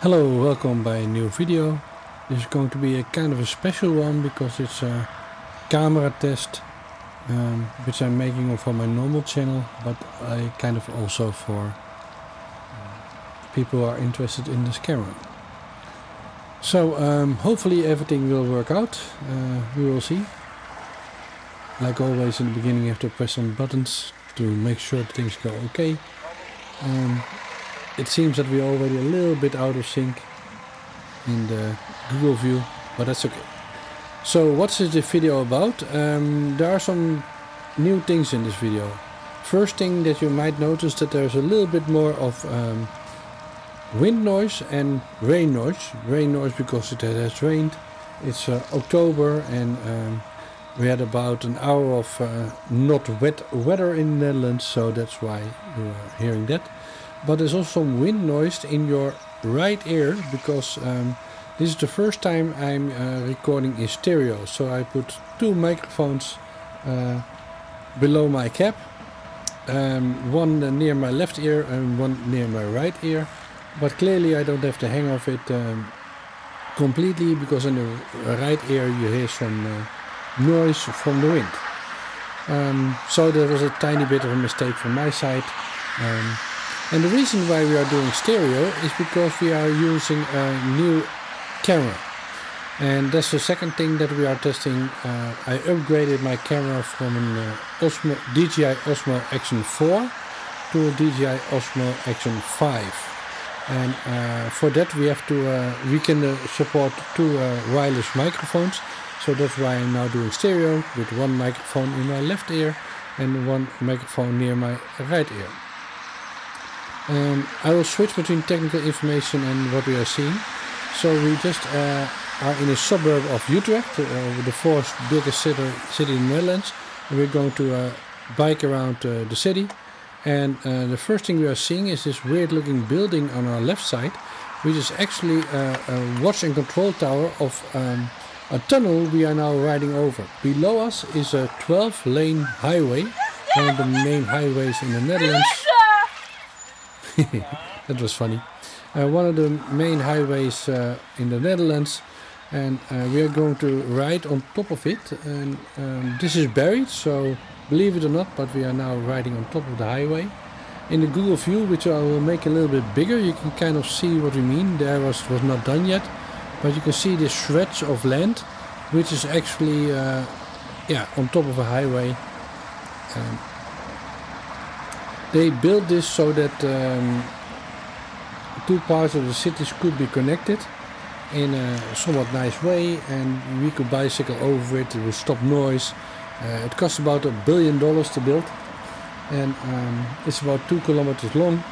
Hello, welcome by a new video. This is going to be a kind of a special one because it's a camera test which I'm making for my normal channel, but I kind of also for people who are interested in this camera. So hopefully everything will work out. We will see. Like always in the beginning you have to press some buttons to make sure things go okay. It seems that we're already a little bit out of sync in the Google view, but that's okay. So what is the video about? There are some new things in this video. First thing that you might notice that there's a little bit more of wind noise and rain noise. Rain noise because it has rained. It's October and we had about an hour of not wet weather in the Netherlands, so that's why you are hearing that. But there's also some wind noise in your right ear because this is the first time I'm recording in stereo. So I put two microphones below my cap, one near my left ear and one near my right ear. But clearly I don't have the hang of it completely because in the right ear you hear some noise from the wind. So there was a tiny bit of a mistake from my side. And the reason why we are doing stereo is because we are using a new camera. And that's the second thing that we are testing. I upgraded my camera from an DJI Osmo Action 4 to a DJI Osmo Action 5. And for that we can support two wireless microphones. So that's why I'm now doing stereo with one microphone in my left ear and one microphone near my right ear. I will switch between technical information and what we are seeing. So we just are in a suburb of Utrecht, the fourth biggest city in the Netherlands. And we're going to bike around the city. And the first thing we are seeing is this weird looking building on our left side, which is actually a watch and control tower of a tunnel we are now riding over. Below us is a 12-lane highway, one of the main highways in the Netherlands. That was funny. One of the main highways in the Netherlands, and we are going to ride on top of it. And this is buried, so believe it or not, but we are now riding on top of the highway. In the Google view, which I will make a little bit bigger, you can kind of see what we mean. There was not done yet, but you can see this stretch of land, which is actually on top of a highway. They built this so that two parts of the cities could be connected in a somewhat nice way, and we could bicycle over it. It would stop noise. It cost about $1 billion to build, and it's about 2 kilometers long.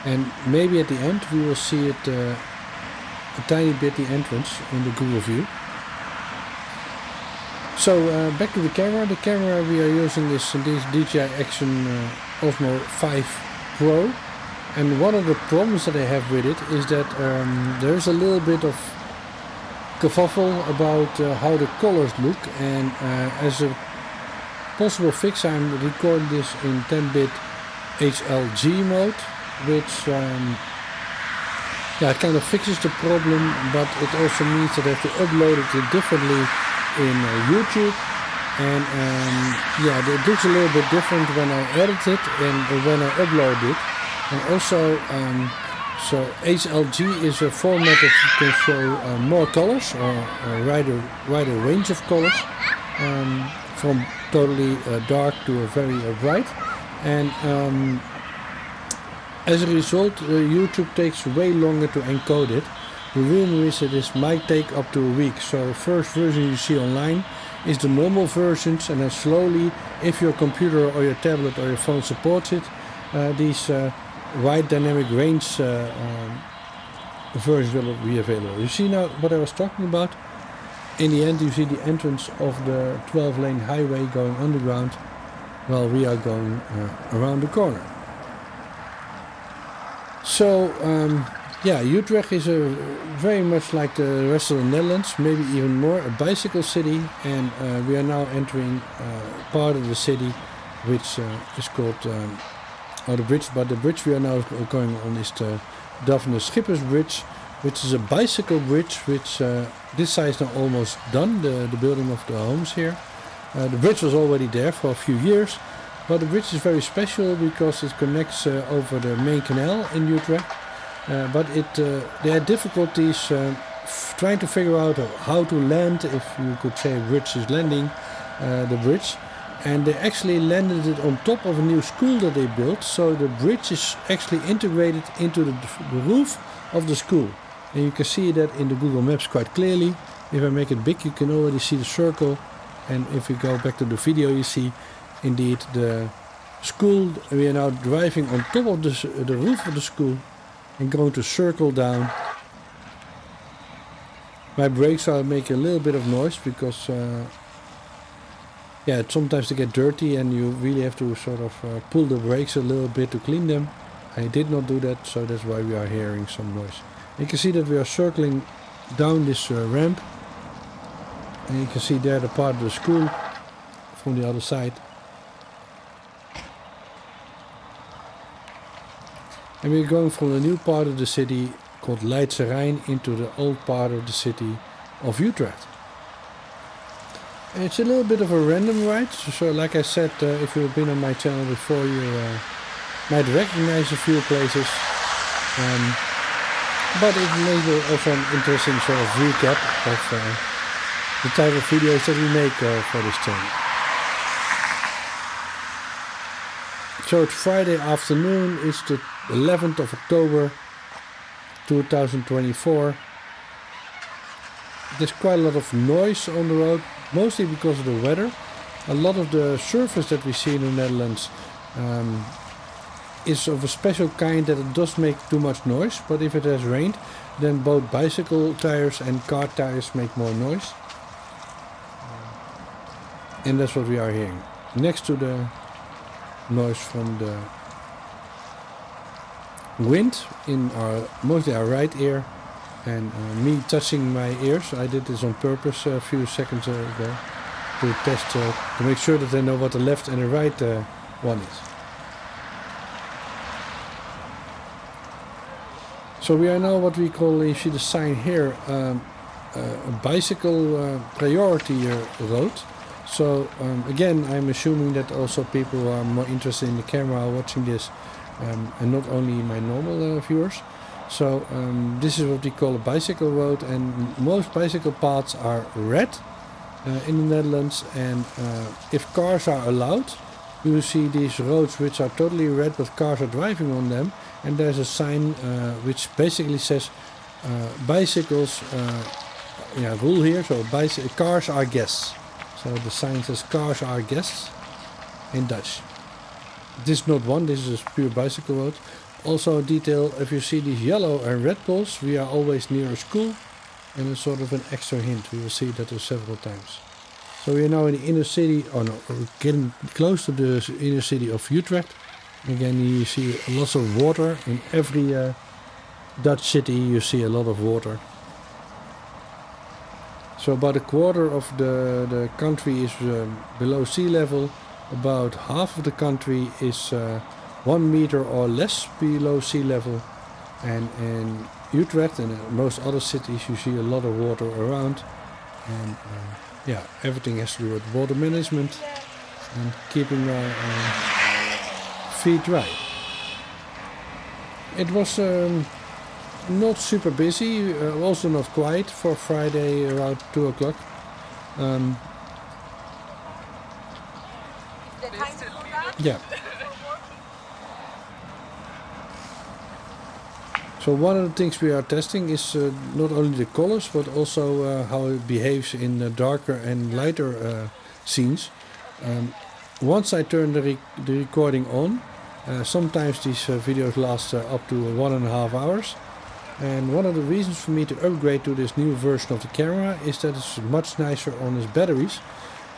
And maybe at the end we will see it a tiny bit the entrance in the Google view. So back to the camera. The camera we are using is this DJI Action Osmo 5 Pro, and one of the problems that I have with it is that there's a little bit of kerfuffle about how the colors look, and as a possible fix I'm recording this in 10-bit HLG mode, which it kind of fixes the problem, but it also means that I have to upload it differently in YouTube. And it looks a little bit different when I edit it and when I upload it. And also, so HLG is a format that you can show more colors or a wider range of colors, from totally dark to a very bright. And as a result, YouTube takes way longer to encode it. The rumor is that this might take up to a week. So first version you see online is the normal versions, and then slowly, if your computer or your tablet or your phone supports it, these wide dynamic range versions will be available. You see now what I was talking about? In the end you see the entrance of the 12-lane highway going underground while we are going around the corner. So Utrecht is very much like the rest of the Netherlands, maybe even more, a bicycle city, and we are now entering part of the city which is called the bridge, but the bridge we are now going on is the D.Schippers bridge, which is a bicycle bridge, which this side is now almost done, the building of the homes here. The bridge was already there for a few years, but the bridge is very special because it connects over the main canal in Utrecht. But they had difficulties trying to figure out how to land, if you could say bridge is landing, the bridge. And they actually landed it on top of a new school that they built, so the bridge is actually integrated into the roof of the school. And you can see that in the Google Maps quite clearly. If I make it big, you can already see the circle. And if you go back to the video, you see indeed the school. We are now driving on top of the roof of the school and going to circle down. My brakes are making a little bit of noise because sometimes they get dirty and you really have to sort of pull the brakes a little bit to clean them. I did not do that, so that's why we are hearing some noise. You can see that we are circling down this ramp, and you can see there the part of the school from the other side. And we're going from the new part of the city called LeidscheRijn into the old part of the city of Utrecht. And it's a little bit of a random ride, so like I said, if you've been on my channel before, you might recognize a few places. But it may be also an interesting sort of recap of the type of videos that we make for this channel. So it's Friday afternoon, it's the 11th of October 2024. There's quite a lot of noise on the road, mostly because of the weather. A lot of the surface that we see in the Netherlands is of a special kind that it does make too much noise, but if it has rained, then both bicycle tires and car tires make more noise. And that's what we are hearing. Next to the noise from the wind in mostly our right ear, and me touching my ears. I did this on purpose a few seconds ago to test, to make sure that I know what the left and the right one is. So we are now what we call, you see the sign here, a bicycle priority road. So again, I'm assuming that also people who are more interested in the camera are watching this, and not only my normal viewers. So this is what we call a bicycle road, and most bicycle paths are red in the Netherlands, and if cars are allowed, you will see these roads which are totally red but cars are driving on them, and there's a sign which basically says bicycles rule here, so cars are guests. So the sign says cars are guests in Dutch. This is not one, this is a pure bicycle road. Also a detail, if you see these yellow and red poles, we are always near a school, and it's sort of an extra hint. We will see that several times. So we are now in the inner city, getting close to the inner city of Utrecht. Again, you see lots of water. In every Dutch city you see a lot of water. So about a quarter of the country is below sea level. About half of the country is 1 meter or less below sea level. And in Utrecht and in most other cities you see a lot of water around. And everything has to do with water management and keeping our feet dry. It was not super busy, also not quiet for Friday around 2 o'clock. Yeah. So one of the things we are testing is not only the colors, but also how it behaves in darker and lighter scenes. Once I turn the recording on, sometimes these videos last up to 1.5 hours. And one of the reasons for me to upgrade to this new version of the camera is that it's much nicer on its batteries.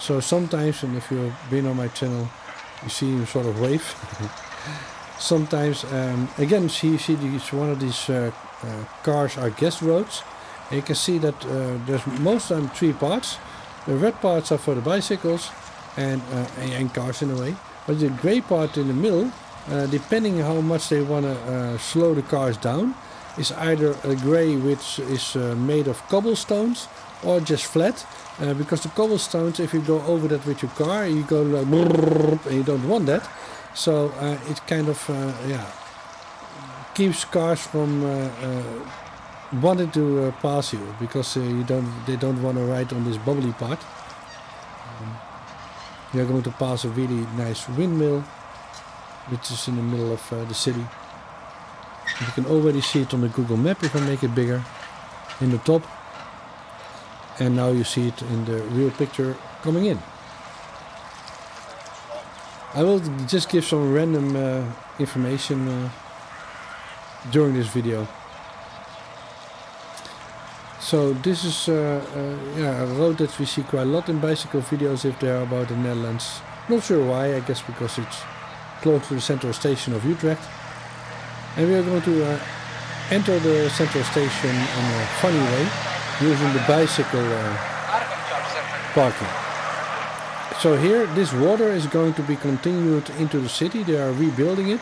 So sometimes, and if you've been on my channel, you see him sort of wave. Sometimes, again, you see one of these cars are guest roads. And you can see that there's most of them 3 parts. The red parts are for the bicycles and cars in a way. But the grey part in the middle depending how much they want to slow the cars down, is either a grey which is made of cobblestones or just flat. Because the cobblestones, if you go over that with your car, you go like and you don't want that. So it kind of keeps cars from wanting to pass you, because they don't want to ride on this bubbly part. You're going to pass a really nice windmill, which is in the middle of the city. You can already see it on the Google map if I make it bigger in the top. And now you see it in the real picture coming in. I will just give some random information during this video. So this is a road that we see quite a lot in bicycle videos if they are about the Netherlands. Not sure why, I guess because it's close to the central station of Utrecht. And we are going to enter the central station in a funny way, using the bicycle parking. So here, this water is going to be continued into the city. They are rebuilding it.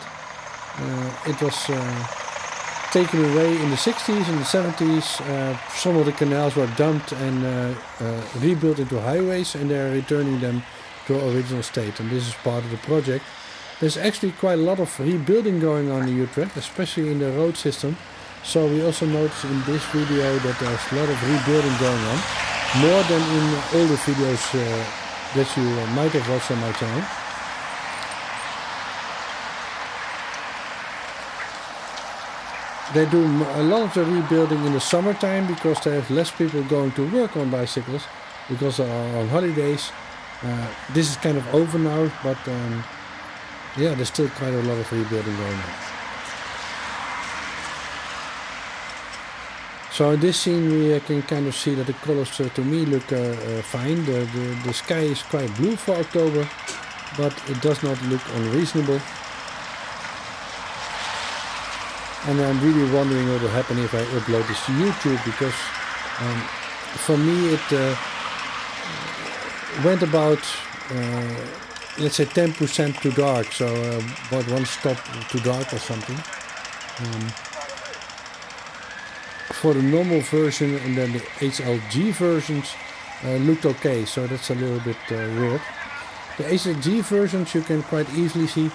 It was taken away in the 60s and the 70s. Some of the canals were dumped and rebuilt into highways, and they are returning them to their original state. And this is part of the project. There's actually quite a lot of rebuilding going on in Utrecht, especially in the road system. So we also notice in this video that there's a lot of rebuilding going on, more than in all the videos that you might have watched on my channel. They do a lot of the rebuilding in the summertime because there's less people going to work on bicycles because they are on holidays. This is kind of over now, but there's still quite a lot of rebuilding going on. So in this scene we can kind of see that the colors to me look fine. The sky is quite blue for October, but it does not look unreasonable. And I'm really wondering what will happen if I upload this to YouTube, because for me it went about let's say 10% too dark, so about one stop too dark or something. For the normal version and then the HLG versions looked okay, so that's a little bit weird. The HLG versions you can quite easily see,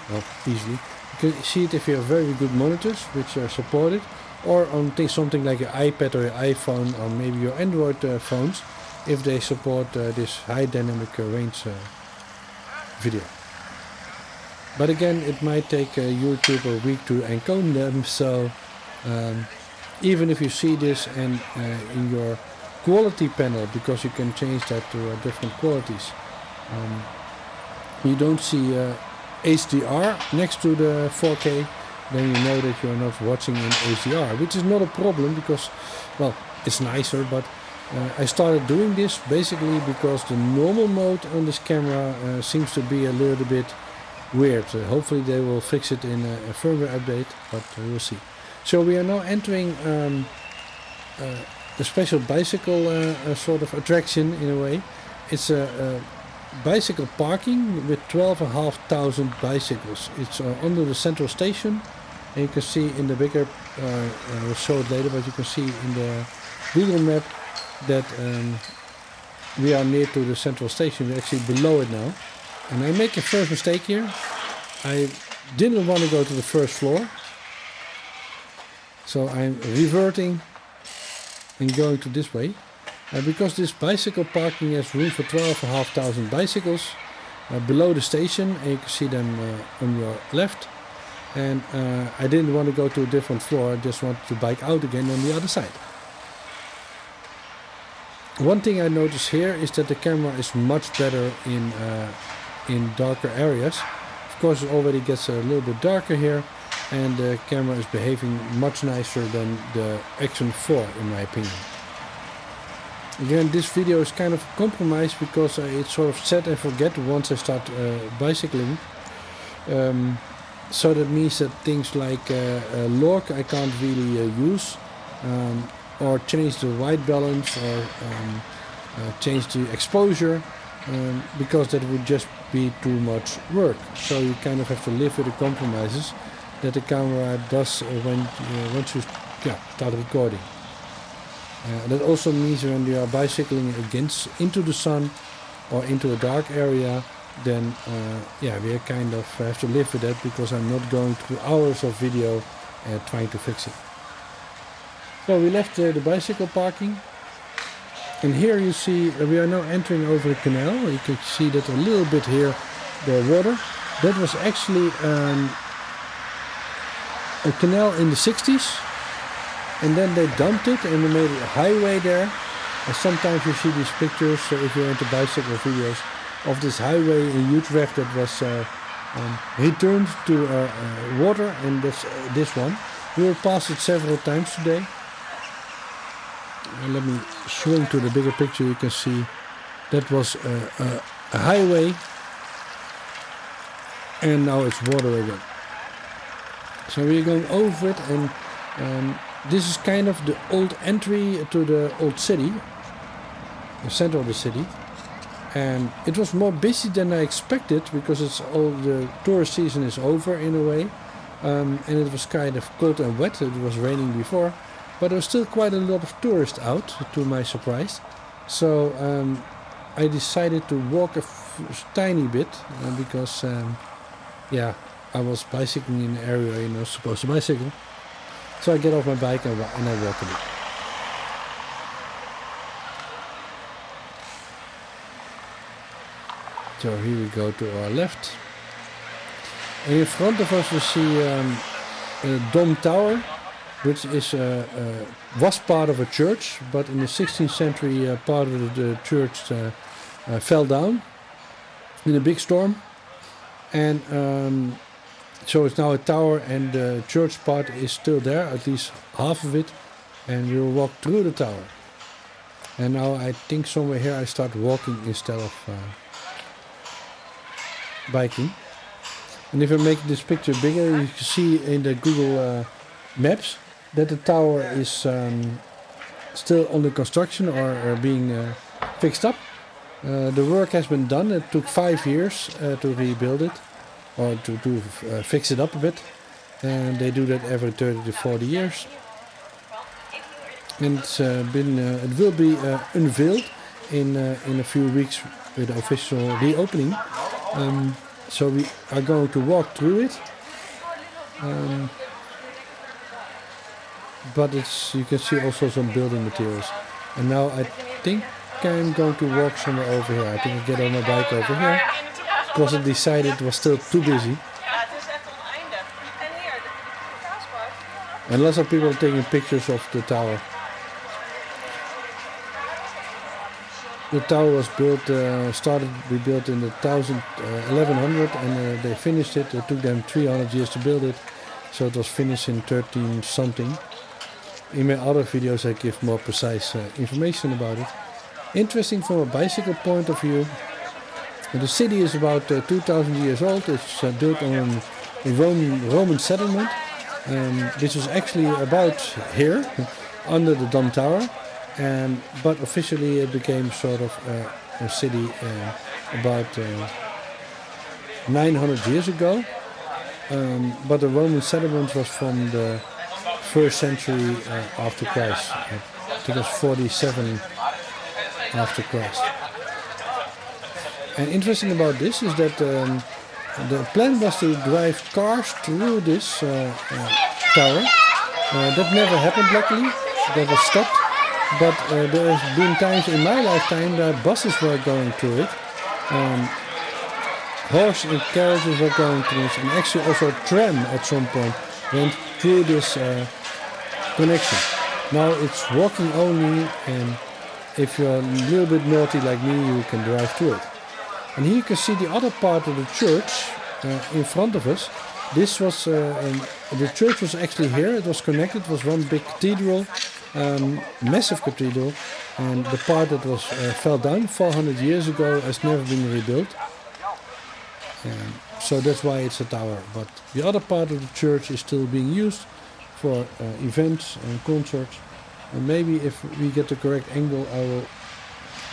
you can see it if you have very good monitors which are supported, or on something like your iPad or your iPhone or maybe your Android phones, if they support this high dynamic range video. But again, it might take YouTube a week to encode them, so even if you see this and in your quality panel, because you can change that to different qualities, you don't see HDR next to the 4K, then you know that you're not watching in HDR, which is not a problem because, well, it's nicer, but I started doing this basically because the normal mode on this camera seems to be a little bit weird. Hopefully they will fix it in a firmware update, but we'll see. So we are now entering a special bicycle sort of attraction in a way. It's a bicycle parking with 12,500 bicycles. It's under the central station, and you can see in the bigger, I will show it later, but you can see in the Google map that we are near to the central station. We're actually below it now. And I make a first mistake here. I didn't want to go to the first floor. So I'm reverting and going to this way. Because this bicycle parking has room for 12,500 bicycles below the station, and you can see them on your left. And I didn't want to go to a different floor, I just wanted to bike out again on the other side. One thing I notice here is that the camera is much better in darker areas. Of course, it already gets a little bit darker here, and the camera is behaving much nicer than the Action 4 in my opinion. Again, this video is kind of compromised because it's sort of set and forget once I start bicycling. So that means that things like lock I can't really use, or change the white balance, or change the exposure, because that would just be too much work. So you kind of have to live with the compromises that the camera does once you start recording. That also means when you are bicycling into the sun or into a dark area, then we kind of have to live with that, because I'm not going through hours of video trying to fix it. So we left the bicycle parking, and here you see we are now entering over the canal. You can see that a little bit here, the water. That was actually a canal in the 60s, and then they dumped it and they made a highway there. And sometimes you see these pictures, if you're into bicycle videos, of this highway in Utrecht that was returned to water, and that's this one. We will pass it several times today. Let me swing to the bigger picture. You can see that was a highway, and now it's water again. So we're going over it, and this is kind of the old entry to the old city, the center of the city. And it was more busy than I expected, because it's all the tourist season is over in a way, and it was kind of cold and wet. It was raining before, but there was still quite a lot of tourists out, to my surprise. So I decided to walk a tiny bit, because I was bicycling in an area you're not supposed to bicycle. So I get off my bike and I walk a bit. So here we go to our left. And in front of us we see a dome tower, which was part of a church, but in the 16th century part of the church fell down in a big storm. And so it's now a tower, and the church part is still there, at least half of it. And we will walk through the tower. And now I think somewhere here I start walking instead of biking. And if I make this picture bigger, you can see in the Google Maps that the tower is still under construction or being fixed up. The work has been done. It took 5 years to rebuild it, or to fix it up a bit, and they do that every 30 to 40 years. And it will be unveiled in a few weeks with the official reopening. So we are going to walk through it, but you can see also some building materials. And now I think I'm going to walk somewhere over here. I think I get on my bike over here, because I decided it was still too busy. And lots of people are taking pictures of the tower. The tower was started to be built in the 1100, and they finished it. It took them 300 years to build it, so it was finished in 13 something. In my other videos I give more precise information about it. Interesting from a bicycle point of view. The city is about 2,000 years old. It's built on a Roman settlement. This was actually about here, under the Dome Tower. But officially it became sort of a city about 900 years ago. But the Roman settlement was from the 1st century after Christ. I think it was 47 after Christ. And interesting about this is that the plan was to drive cars through this tower. That never happened, luckily. That was stopped. But there has been times in my lifetime that buses were going through it. Horse and carriages were going through it. And actually also a tram at some point went through this connection. Now it's walking only, and if you're a little bit naughty like me, you can drive through it. And here you can see the other part of the church in front of us. This was the church was actually here. It was connected. It was one big cathedral, massive cathedral, and the part that was fell down 400 years ago has never been rebuilt. So that's why it's a tower. But the other part of the church is still being used for events and concerts. And maybe if we get the correct angle, I will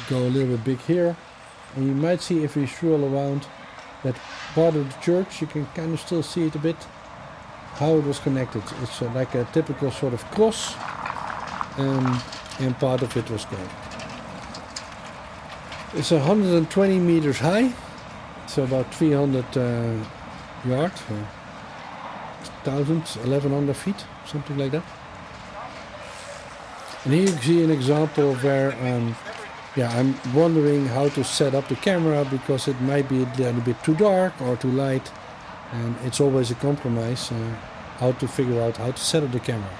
go a little bit big here. And you might see if we stroll around that part of the church, you can kind of still see it a bit, how it was connected. It's like a typical sort of cross, and part of it was gone. It's 120 meters high, so about 300 yards, 1,100 feet, something like that. And here you can see an example where I'm wondering how to set up the camera, because it might be a little bit too dark or too light, and it's always a compromise how to figure out how to set up the camera.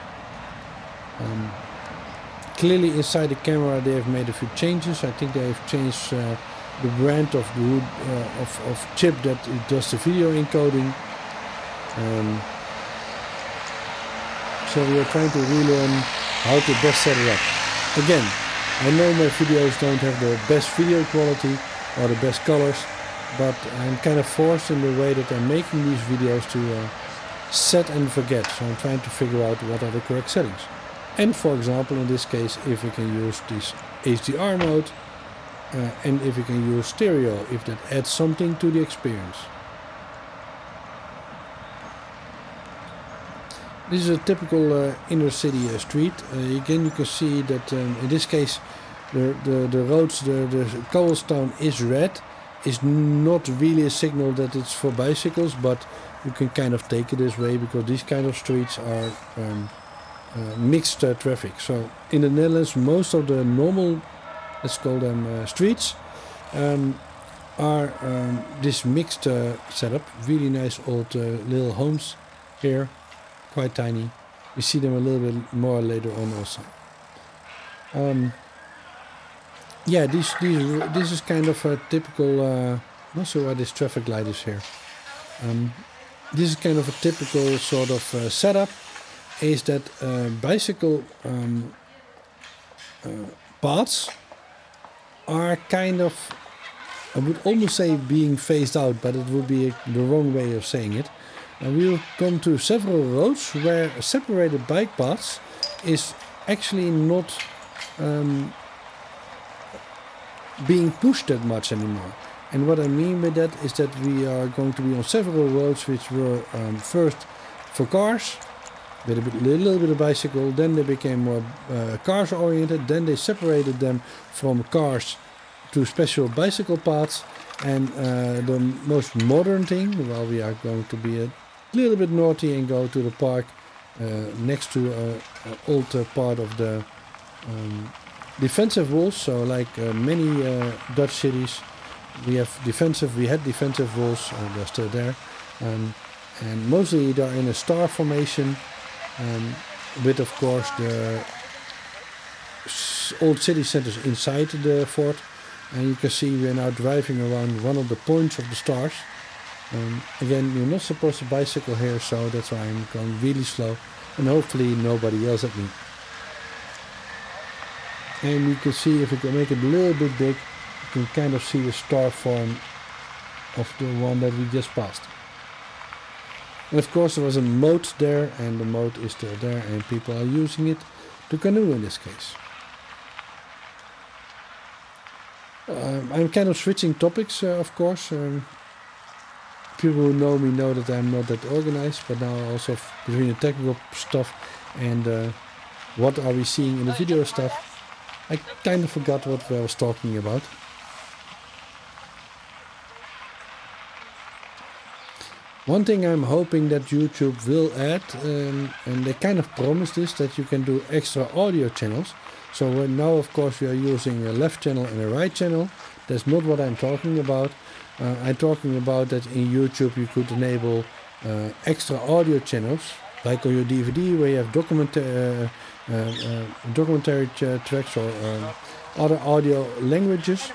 Clearly inside the camera they have made a few changes. I think they have changed the brand of the wood, of chip that does the video encoding. So we are trying to relearn how to best set it up. Again, I know my videos don't have the best video quality or the best colors, but I'm kind of forced in the way that I'm making these videos to set and forget. So I'm trying to figure out what are the correct settings. And for example, in this case, if we can use this HDR mode, and if we can use stereo, if that adds something to the experience. This is a typical inner city street. Again, you can see that in this case the roads, the cobblestone is red. It's not really a signal that it's for bicycles, but you can kind of take it this way, because these kind of streets are mixed traffic. So in the Netherlands, most of the normal, let's call them streets, are this mixed setup. Really nice old little homes here. Quite tiny. We see them a little bit more later on also. This is kind of a typical. Not sure why this traffic light is here. This is kind of a typical sort of setup. Is that bicycle paths are kind of, I would almost say being phased out, but it would be the wrong way of saying it. And we will come to several roads where separated bike paths is actually not being pushed that much anymore. And what I mean by that is that we are going to be on several roads which were first for cars, with a little bit of bicycle, then they became more cars oriented, then they separated them from cars to special bicycle paths. And the most modern thing, well, we are going to be a little bit naughty and go to the park next to an old part of the defensive walls. So like many Dutch cities, we had defensive walls, they're still there, and mostly they're in a star formation, with of course the old city centers inside the fort. And you can see we are now driving around one of the points of the stars. Again, you're not supposed to bicycle here, so that's why I'm going really slow, and hopefully nobody yells at me. And you can see, if we can make it a little bit big, you can kind of see the star form of the one that we just passed. And of course there was a moat there, and the moat is still there, and people are using it to canoe in this case. I'm kind of switching topics, of course. People who know me know that I'm not that organized, but now also between the technical stuff and what are we seeing in the video stuff, I kind of forgot what I was talking about. One thing I'm hoping that YouTube will add, and they kind of promised this, that you can do extra audio channels. So now, of course, we are using a left channel and a right channel. That's not what I'm talking about. I'm talking about that in YouTube you could enable extra audio channels, like on your DVD where you have documentary tracks or other audio languages.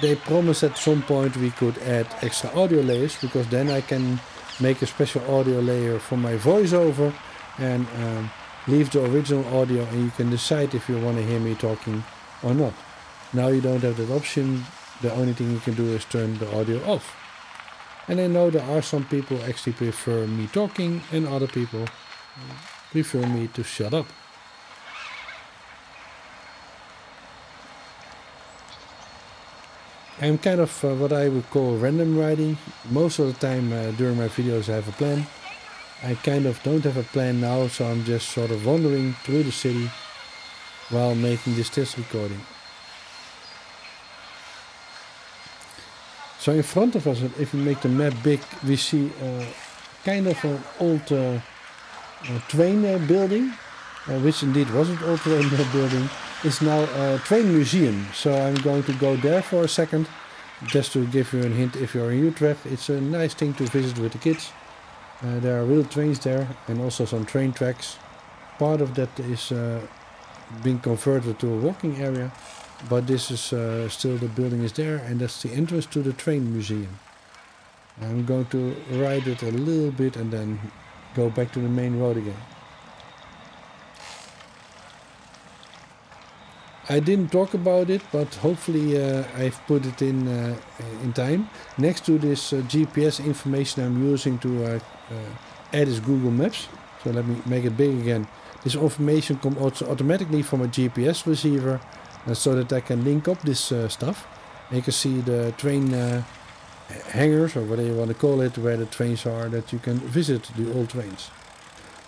They promised at some point we could add extra audio layers, because then I can make a special audio layer for my voiceover and leave the original audio, and you can decide if you want to hear me talking or not. Now you don't have that option. The only thing you can do is turn the audio off. And I know there are some people actually prefer me talking, and other people prefer me to shut up. I'm kind of what I would call random riding. Most of the time during my videos I have a plan. I kind of don't have a plan now, so I'm just sort of wandering through the city while making this test recording. So in front of us, if we make the map big, we see kind of an old train building, which indeed was an old train building. It's now a train museum, so I'm going to go there for a second, just to give you a hint. If you're in Utrecht, it's a nice thing to visit with the kids. There are real trains there and also some train tracks. Part of that is being converted to a walking area, but this is still, the building is there, and that's the entrance to the train museum. I'm going to ride it a little bit and then go back to the main road again. I didn't talk about it, but hopefully I've put it in time. Next to this GPS information I'm using to add is Google Maps. So let me make it big again. This information comes also automatically from a GPS receiver, so that I can link up this stuff. And you can see the train hangars, or whatever you want to call it, where the trains are, that you can visit the old trains.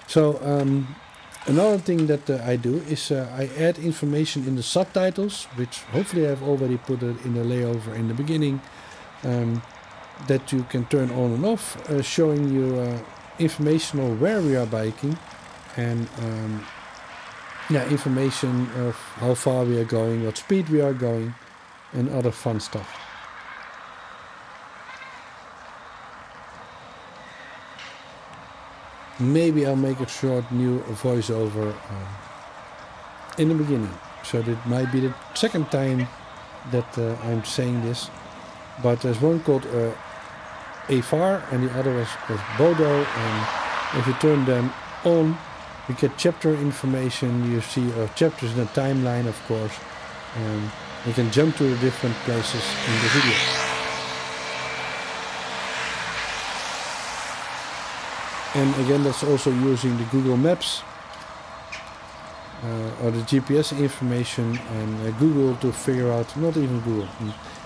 So another thing that I do is I add information in the subtitles, which hopefully I've already put it in the layover in the beginning, that you can turn on and off, showing you information on where we are biking, and information of how far we are going, what speed we are going, and other fun stuff. Maybe I'll make a short new voiceover in the beginning, so that might be the second time that I'm saying this. But there's one called Afar and the other was Bodo, and if you turn them on, you get chapter information. You see chapters in the timeline, of course, and you can jump to the different places in the video. And again, that's also using the Google Maps or the GPS information and Google to figure out, not even Google,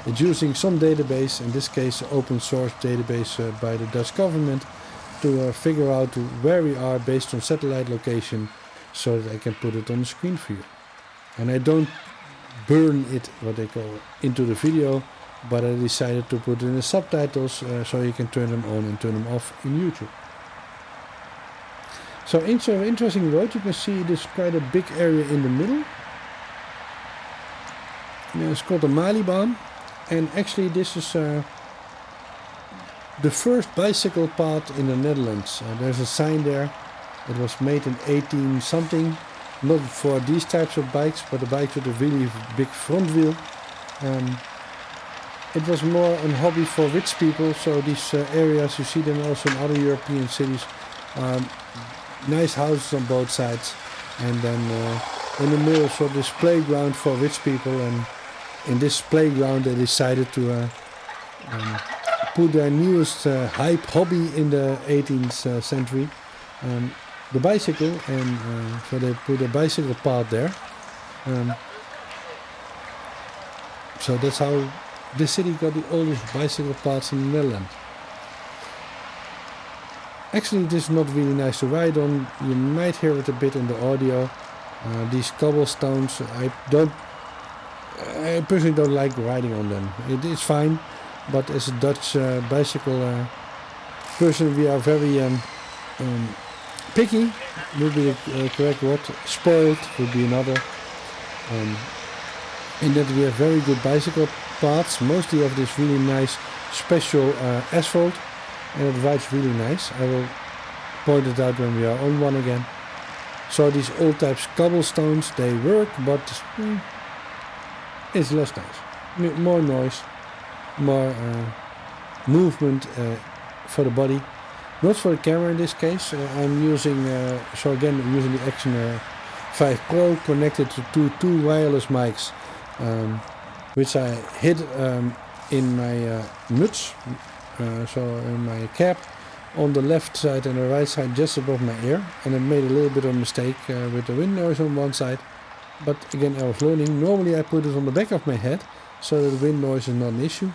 it's using some database, in this case open source database by the Dutch government, to figure out where we are based on satellite location, so that I can put it on the screen for you. And I don't burn it, what they call, into the video, but I decided to put it in the subtitles so you can turn them on and turn them off in YouTube. So it's an interesting road. You can see there's quite a big area in the middle. It's called the Malibaan, and actually this is the first bicycle path in the Netherlands. There's a sign there. It was made in 18 something, not for these types of bikes, but the bikes with a really big front wheel. It was more a hobby for rich people, so these areas, you see them also in other European cities. Nice houses on both sides, and then in the middle, so this playground for rich people, and in this playground they decided to put their newest hype hobby in the 18th century, the bicycle, and so they put a bicycle path there. So that's how this city got the oldest bicycle paths in the Netherlands. Actually, this is not really nice to ride on. You might hear it a bit in the audio. These cobblestones, I personally don't like riding on them. It is fine, but as a Dutch bicycle person, we are very picky, would be the correct word. Spoiled would be another. In that we have very good bicycle paths, mostly of this really nice special asphalt. And it rides really nice. I will point it out when we are on one again. So these old types cobblestones, they work, but it's less nice. More noise, more movement for the body. Not for the camera in this case. I'm using, so again, I'm using the Action 5 Pro connected to two wireless mics, which I hid in my nuts. So in my cap on the left side and the right side just above my ear, and I made a little bit of a mistake with the wind noise on one side, but again I was learning. Normally I put it on the back of my head, so that wind noise is not an issue.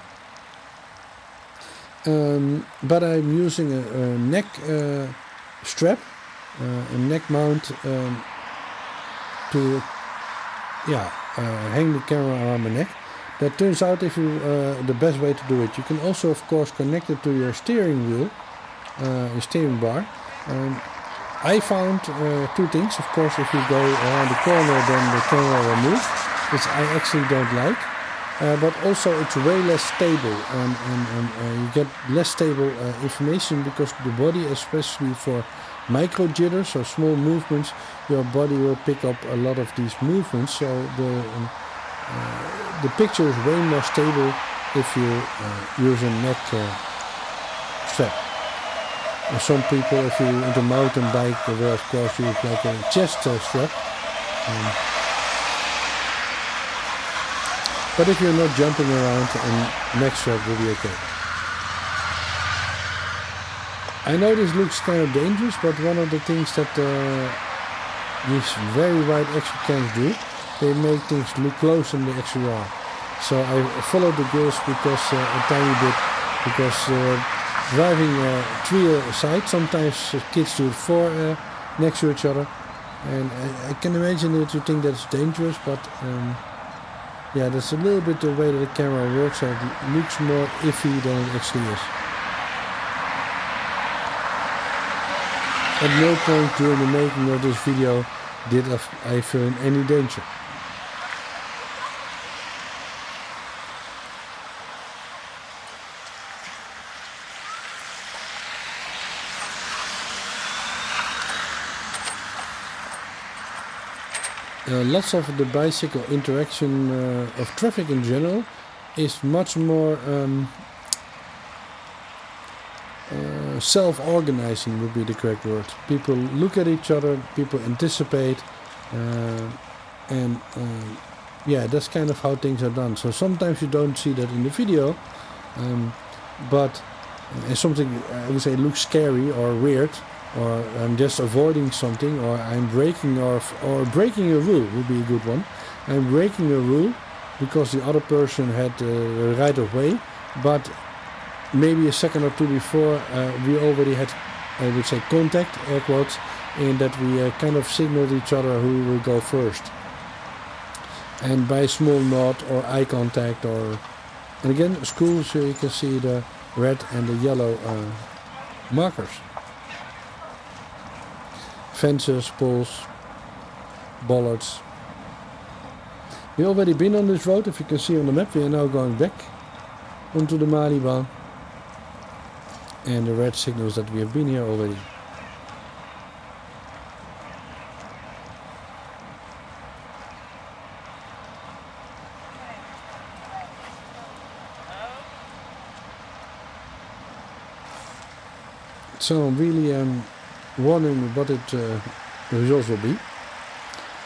But I'm using a neck strap, a neck mount to hang the camera around my neck. That turns out the best way to do it. You can also, of course, connect it to your steering wheel, your steering bar. I found two things. Of course, if you go around the corner, then the camera will move, which I actually don't like. But also, it's way less stable, and you get less stable information because the body, especially for micro jitters or small movements, your body will pick up a lot of these movements. So the picture is way more stable if you use a neck strap. And some people, if you're into mountain bike, will of course use like a chest strap. But if you're not jumping around, a neck strap will be okay. I know this looks kind of dangerous, but one of the things that these very wide action cams do, they make things look close than they actually are. So I followed the girls because a tiny bit, because driving three aside, sometimes kids do it four next to each other, and I can imagine that you think that's dangerous, but that's a little bit the way that the camera works, so it looks more iffy than it actually is. At no point during the making of this video did I feel in any danger. Lots of the bicycle interaction of traffic in general is much more self-organizing would be the correct word. People look at each other, people anticipate, that's kind of how things are done. So sometimes you don't see that in the video, but something I would say looks scary or weird, or I'm just avoiding something, or I'm breaking or breaking a rule would be a good one. I'm breaking a rule because the other person had the right of way, but maybe a second or two before we already had, I would say, contact, air quotes, in that we kind of signaled each other who will go first. And by a small nod or eye contact, and again, school, so you can see the red and the yellow markers. Fences, poles, bollards. We've already been on this road, if you can see on the map. We are now going back onto the Malibaan. And the red signals that we have been here already. So I'm really wondering what the results will be.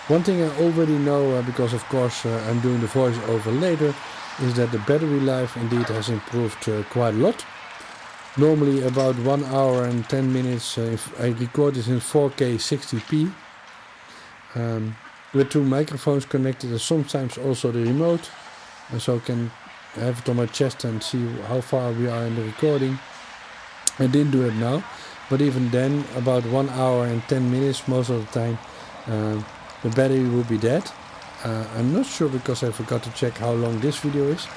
One thing I already know, because of course I'm doing the voice over later, is that the battery life indeed has improved quite a lot. Normally about 1 hour and 10 minutes, if I record this in 4K 60p, with two microphones connected, and sometimes also the remote, and so I can have it on my chest and see how far we are in the recording. I didn't do it now, but even then, about 1 hour and 10 minutes most of the time, the battery will be dead. I'm not sure because I forgot to check how long this video is,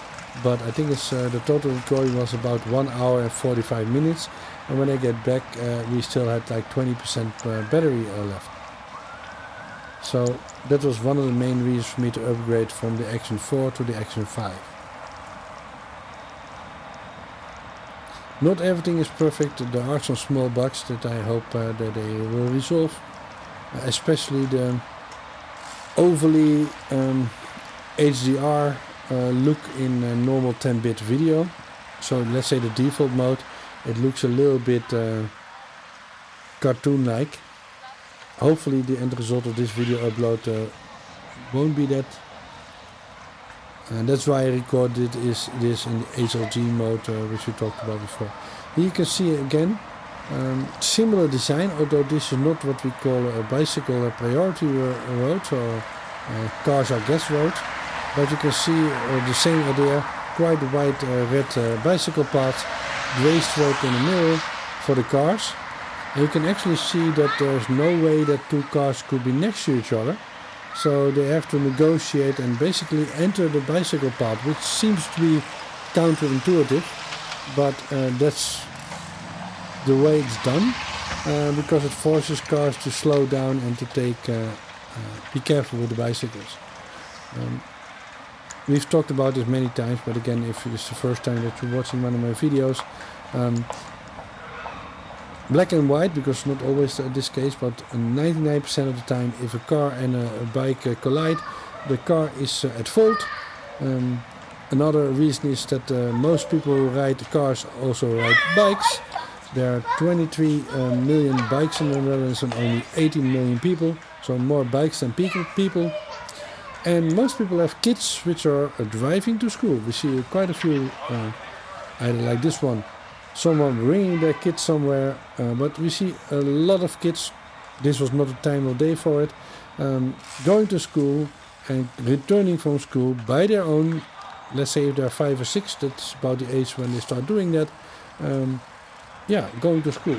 but I think it's the total recording was about 1 hour and 45 minutes, and when I get back we still had like 20% battery left. So that was one of the main reasons for me to upgrade from the Action 4 to the Action 5. Not everything is perfect. There are some small bugs that I hope that they will resolve, especially the overly HDR look in a normal 10-bit video. So let's say the default mode, it looks a little bit cartoon-like. Hopefully the end result of this video upload won't be that. And that's why I recorded this in the HLG mode, which we talked about before. Here you can see again similar design, although this is not what we call a bicycle priority road or cars are gas road. but you can see the same idea, quite wide red bicycle path, grey stripe in the middle for the cars. And you can actually see that there's no way that two cars could be next to each other. So they have to negotiate and basically enter the bicycle path, which seems to be counterintuitive, but that's the way it's done, because it forces cars to slow down and to be careful with the bicycles. We've talked about this many times, but again, if it's the first time that you're watching one of my videos, black and white, because not always this case, but 99% of the time, if a car and a bike collide, the car is at fault. Another reason is that most people who ride cars also ride bikes. There are 23 million bikes in the Netherlands and only 18 million people, so more bikes than people. And most people have kids which are driving to school. We see quite a few, either like this one, someone bringing their kids somewhere, but we see a lot of kids, this was not the time of day for it, going to school and returning from school by their own. Let's say if they're 5 or 6, that's about the age when they start doing that, going to school.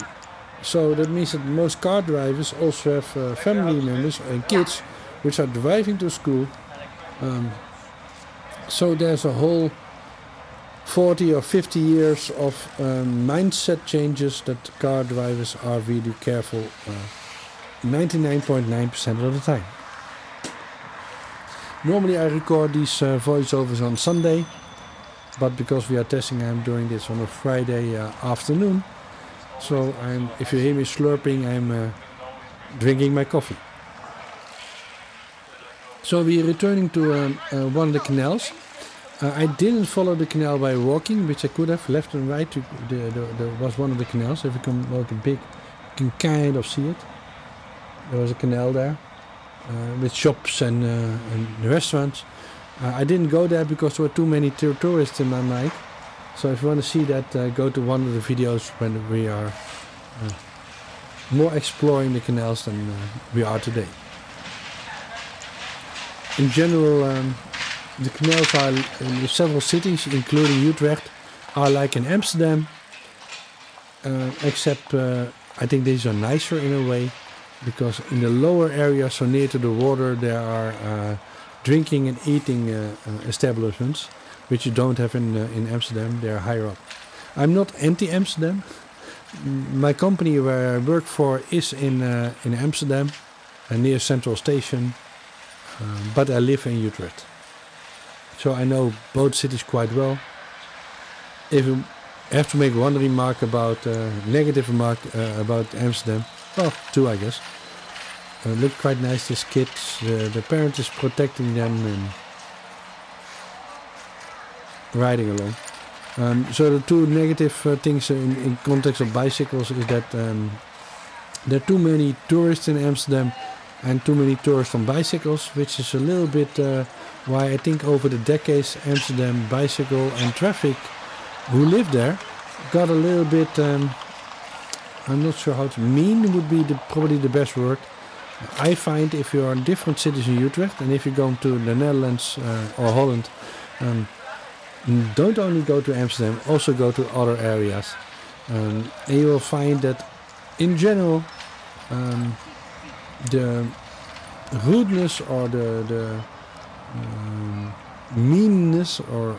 So that means that most car drivers also have family members and kids which are driving to school. So there's a whole 40 or 50 years of mindset changes that car drivers are really careful 99.9% of the time. Normally I record these voiceovers on Sunday, but because we are testing, I'm doing this on a Friday afternoon. So if you hear me slurping, I'm drinking my coffee. So we're returning to one of the canals. I didn't follow the canal by walking, which I could have, left and right. There was one of the canals. If you come like big, you can kind of see it. There was a canal there with shops and restaurants. I didn't go there because there were too many tourists in my mind. So if you want to see that, go to one of the videos when we are more exploring the canals than we are today. In general, the canals are in several cities, including Utrecht, are like in Amsterdam, except I think these are nicer in a way, because in the lower area, so near to the water, there are drinking and eating establishments, which you don't have in Amsterdam. They are higher up. I'm not anti-Amsterdam. My company where I work for is in Amsterdam, near Central Station, but I live in Utrecht. So I know both cities quite well. If you have to make one remark about, negative remark about Amsterdam, well, two I guess. Look quite nice, these kids. The parent is protecting them and riding along. So the two negative things in context of bicycles is that there are too many tourists in Amsterdam and too many tourists on bicycles, which is a little bit why I think over the decades Amsterdam bicycle and traffic who live there got a little bit, I'm not sure how to mean would be probably the best word. I find if you are in different cities in Utrecht and if you go to the Netherlands or Holland, don't only go to Amsterdam, also go to other areas. And you will find that in general the rudeness or the meanness or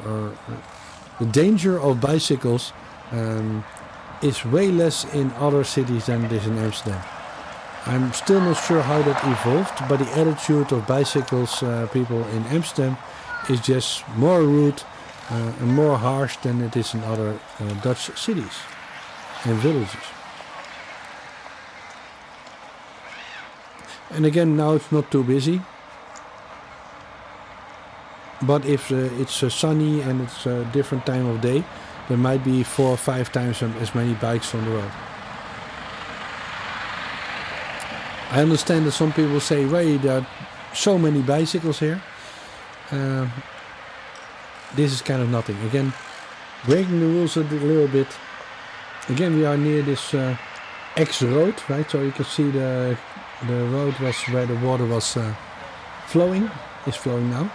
the danger of bicycles is way less in other cities than it is in Amsterdam. I'm still not sure how that evolved, but the attitude of bicycles people in Amsterdam is just more rude and more harsh than it is in other Dutch cities and villages. And again, now it's not too busy. But if it's sunny and it's a different time of day, there might be 4 or 5 times as many bikes on the road. I understand that some people say, "Wait, there are so many bicycles here." This is kind of nothing. Again, breaking the rules a little bit. Again, we are near this X road, right? So you can see the road was where the water was flowing, is flowing now.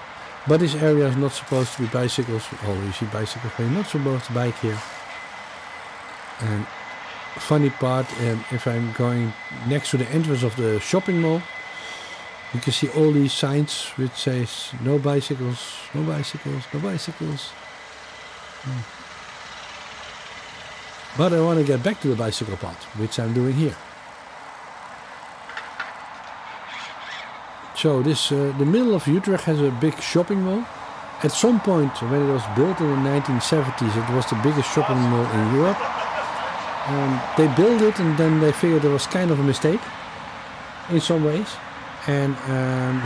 But this area is not supposed to be bicycles. Oh, you see bicycles, but you're not supposed to bike here. And funny part, if I'm going next to the entrance of the shopping mall, you can see all these signs which says no bicycles, no bicycles, no bicycles. But I want to get back to the bicycle path, which I'm doing here. So this, the middle of Utrecht has a big shopping mall. At some point when it was built in the 1970s, it was the biggest shopping mall in Europe. They built it and then they figured it was kind of a mistake in some ways. And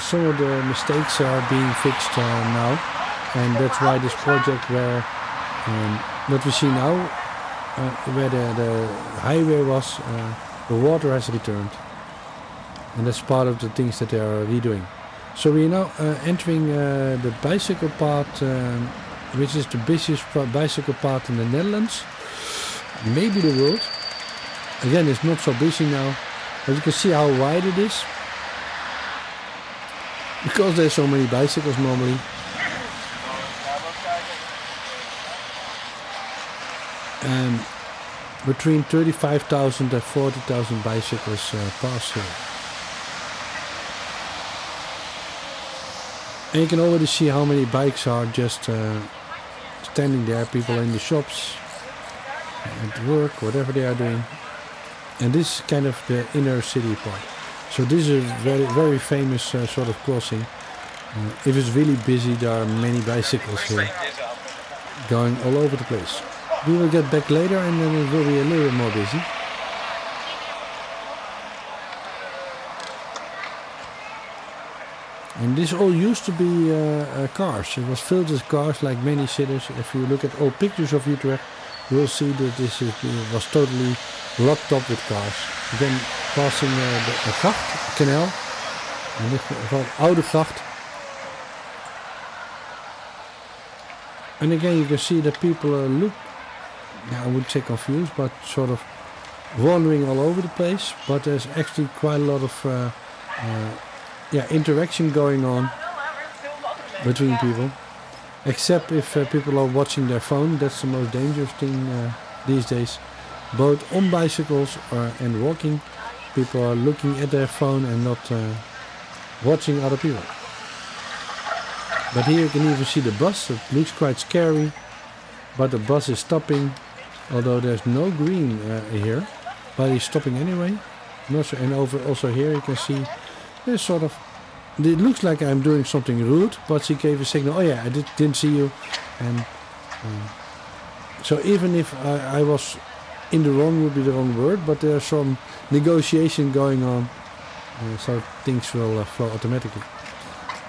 some of the mistakes are being fixed now. And that's why this project where what we see now, where the highway was, the water has returned. And that's part of the things that they are redoing. So we are now entering the bicycle path, which is the busiest bicycle path in the Netherlands. Maybe the world. Again, it's not so busy now, but you can see how wide it is. Because there's so many bicycles normally. Between 35,000 and 40,000 bicycles pass here. And you can already see how many bikes are just standing there, people in the shops, at work, whatever they are doing. And this is kind of the inner city part. So this is a very, very famous sort of crossing. If it's really busy, there are many bicycles here going all over the place. We will get back later and then it will be a little bit more busy. And this all used to be cars. It was filled with cars like many cities. If you look at old pictures of Utrecht, you will see that this was totally locked up with cars. Again, passing the gracht, canal, in dit geval oude gracht. And again, you can see that people look, I wouldn't say confused, but sort of wandering all over the place. But there's actually quite a lot of interaction going on between people. Except if people are watching their phone, that's the most dangerous thing these days. Both on bicycles and walking, people are looking at their phone and not watching other people. But here you can even see the bus. It looks quite scary, but the bus is stopping, although there's no green here, but it's stopping anyway. And over also here you can see there's sort of, it looks like I'm doing something rude, but she gave a signal, oh yeah, I didn't see you. And so even if I was in the wrong, would be the wrong word, but there's some negotiation going on, so things will flow automatically.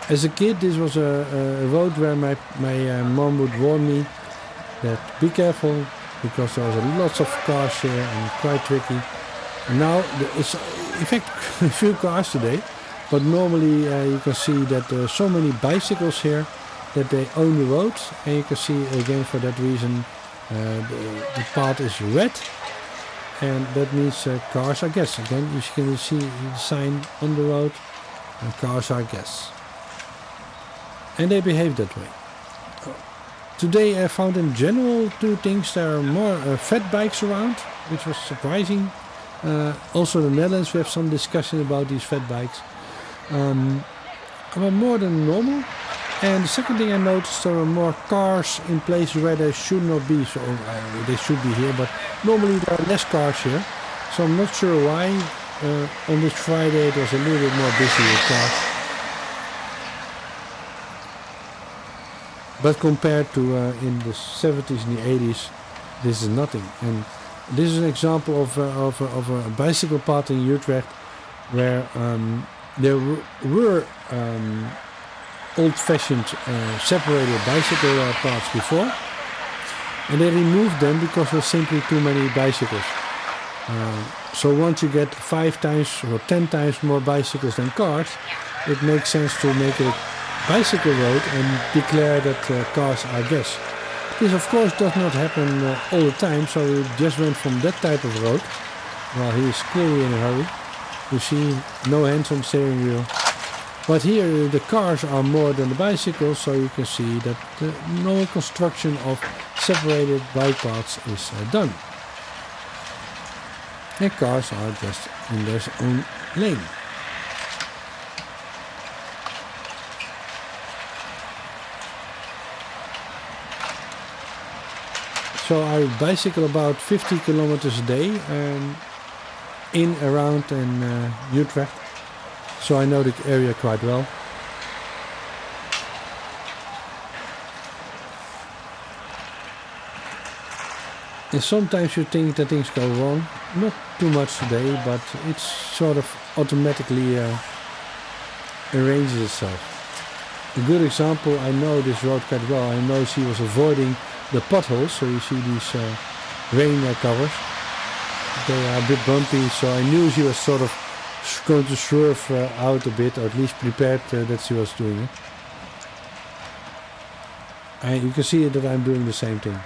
As a kid, this was a road where my mom would warn me that be careful, because there was lots of cars here and quite tricky. And now it's in fact a few cars today, but normally you can see that there are so many bicycles here that they own the road, and you can see again for that reason the path is red, and that means cars are gas. Again, you can see the sign on the road, and cars are gas. And they behave that way. Today I found in general two things. There are more fat bikes around, which was surprising. Also in the Netherlands we have some discussion about these fat bikes. But more than normal. And the second thing I noticed, there are more cars in places where they should not be. So they should be here, but normally there are less cars here. So I'm not sure why. On this Friday it was a little bit more busy with cars. But compared to in the 70s and the 80s, this is nothing. And this is an example of a bicycle path in Utrecht where there were old-fashioned separated bicycle paths before, and they removed them because there were simply too many bicycles. So once you get 5 times or 10 times more bicycles than cars, it makes sense to make it bicycle road and declare that cars are gas. This of course does not happen all the time, so we just went from that type of road. Well, he is clearly in a hurry. You see, no hands on the steering wheel. But here the cars are more than the bicycles, so you can see that the normal construction of separated bike paths is done. And cars are just in their own lane. So I bicycle about 50 kilometers a day in, around and Utrecht. So I know the area quite well. And sometimes you think that things go wrong. Not too much today, but it's sort of automatically arranges itself. A good example, I know this road quite well. I know she was avoiding the potholes, so you see these rain covers. They are a bit bumpy, so I knew she was sort of going to swerve out a bit, or at least prepared that she was doing it. And you can see that I'm doing the same thing.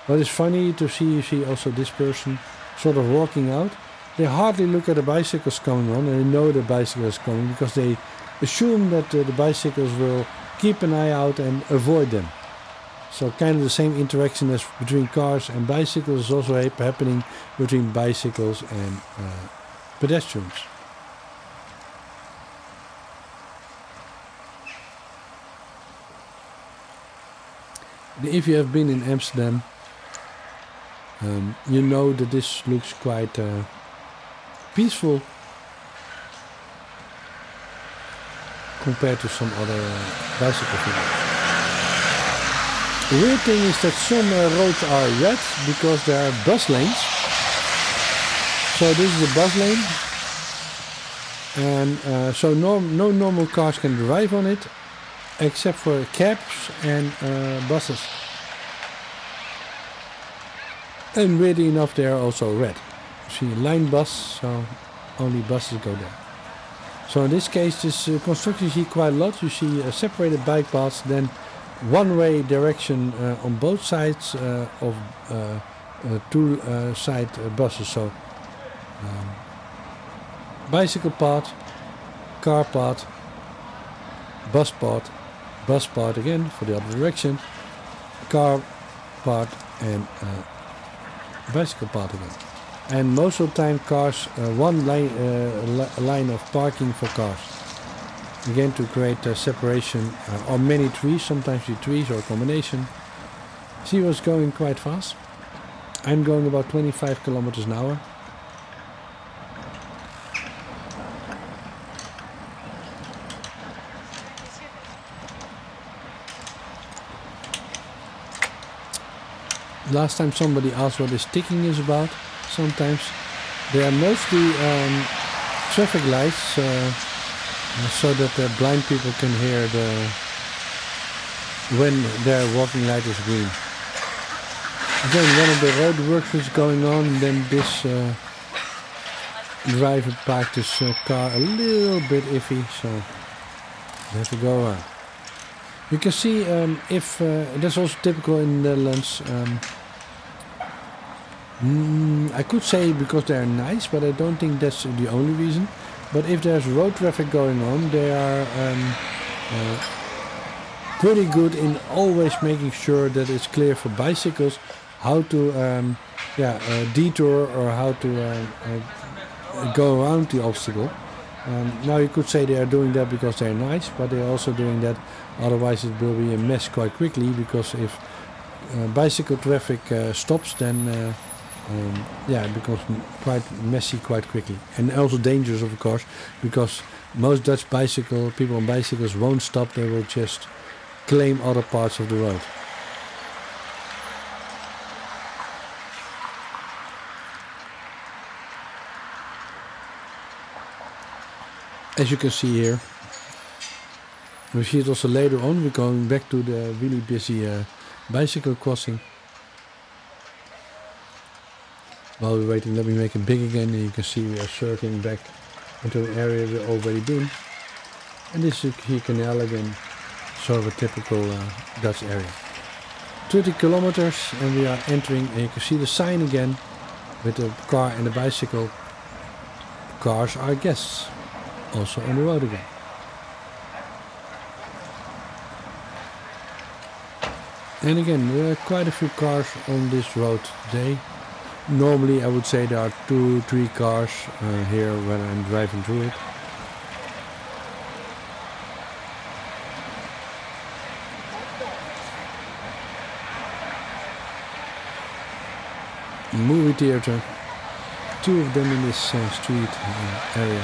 But it's funny to see, you see also this person sort of walking out. They hardly look at the bicycles coming on, and they know the bicycle is coming because they assume that the bicycles will keep an eye out and avoid them. So kind of the same interaction as between cars and bicycles is also happening between bicycles and pedestrians. If you have been in Amsterdam, you know that this looks quite peaceful compared to some other bicycle villages. The weird thing is that some roads are red because there are bus lanes. So this is a bus lane, and so no normal cars can drive on it, except for cabs and buses. And weirdly enough, they are also red. You see a line bus, so only buses go there. So in this case, this construction you see quite a lot. You see separated bike paths, then one-way direction on both sides of two side buses. So bicycle path, car path, bus path again for the other direction, car path, and bicycle path again. And most of the time cars, one line of parking for cars. Again, to create a separation or many trees, sometimes the trees or a combination. She was going quite fast. I'm going about 25 kilometers an hour. Last time somebody asked what this ticking is about. Sometimes they are mostly traffic lights, so that the blind people can hear when their walking light is green. Again, one of the roadworks is going on, and then this driver parked his car a little bit iffy, so they have to go around. You can see if that's also typical in the Netherlands. I could say because they are nice, but I don't think that's the only reason. But if there's road traffic going on, they are pretty good in always making sure that it's clear for bicycles how to detour or how to go around the obstacle. Now you could say they are doing that because they're nice, but they're also doing that otherwise it will be a mess quite quickly, because if bicycle traffic stops, then it becomes quite messy quite quickly, and also dangerous, of course, because most Dutch people on bicycles won't stop. They will just claim other parts of the road. As you can see here, we see it also later on. We're going back to the really busy bicycle crossing. While we're waiting, let me make it big again, and you can see we are circling back into an area we've already been. And this is the canal again, sort of a typical Dutch area. 30 kilometers and we are entering, and you can see the sign again with the car and the bicycle cars are guests, also on the road again. And again, there are quite a few cars on this road today. Normally I would say there are 2-3 cars here when I'm driving through it. Movie theater, 2 of them in this street area.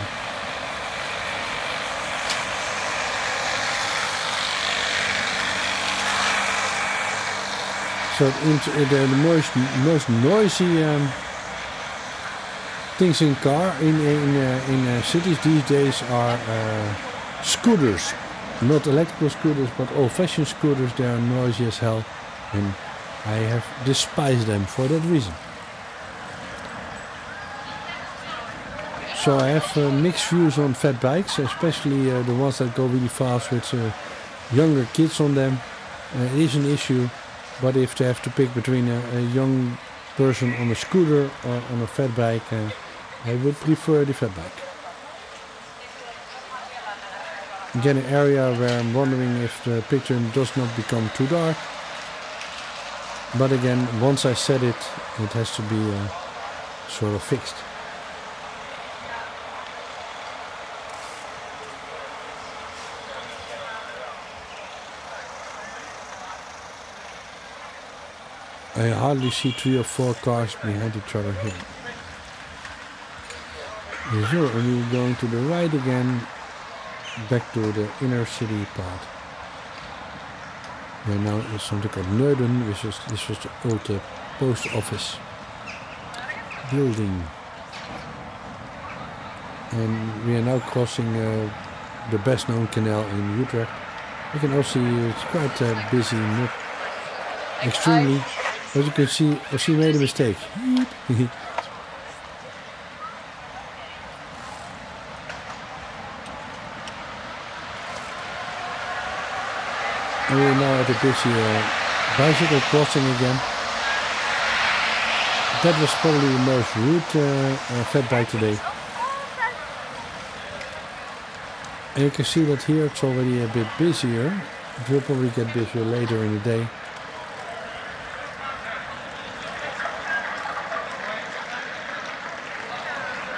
So the most noisy things in cities these days are scooters, not electrical scooters, but old-fashioned scooters. They are noisy as hell, and I have despised them for that reason. So I have mixed views on fat bikes, especially the ones that go really fast with younger kids on them. It is an issue. But if they have to pick between a young person on a scooter or on a fat bike, I would prefer the fat bike. Again, an area where I'm wondering if the picture does not become too dark. But again, once I set it, it has to be sort of fixed. I hardly see 3 or 4 cars behind each other here. So, and we're going to the right again, back to the inner city part. There now is something called Neude, this was the old post office building. And we are now crossing the best known canal in Utrecht. You can also see it's quite busy, not extremely. But you can see, she made a mistake. And we're now at a busy bicycle crossing again. That was probably the most rude fat bike today. And you can see that here it's already a bit busier. It will probably get busier later in the day.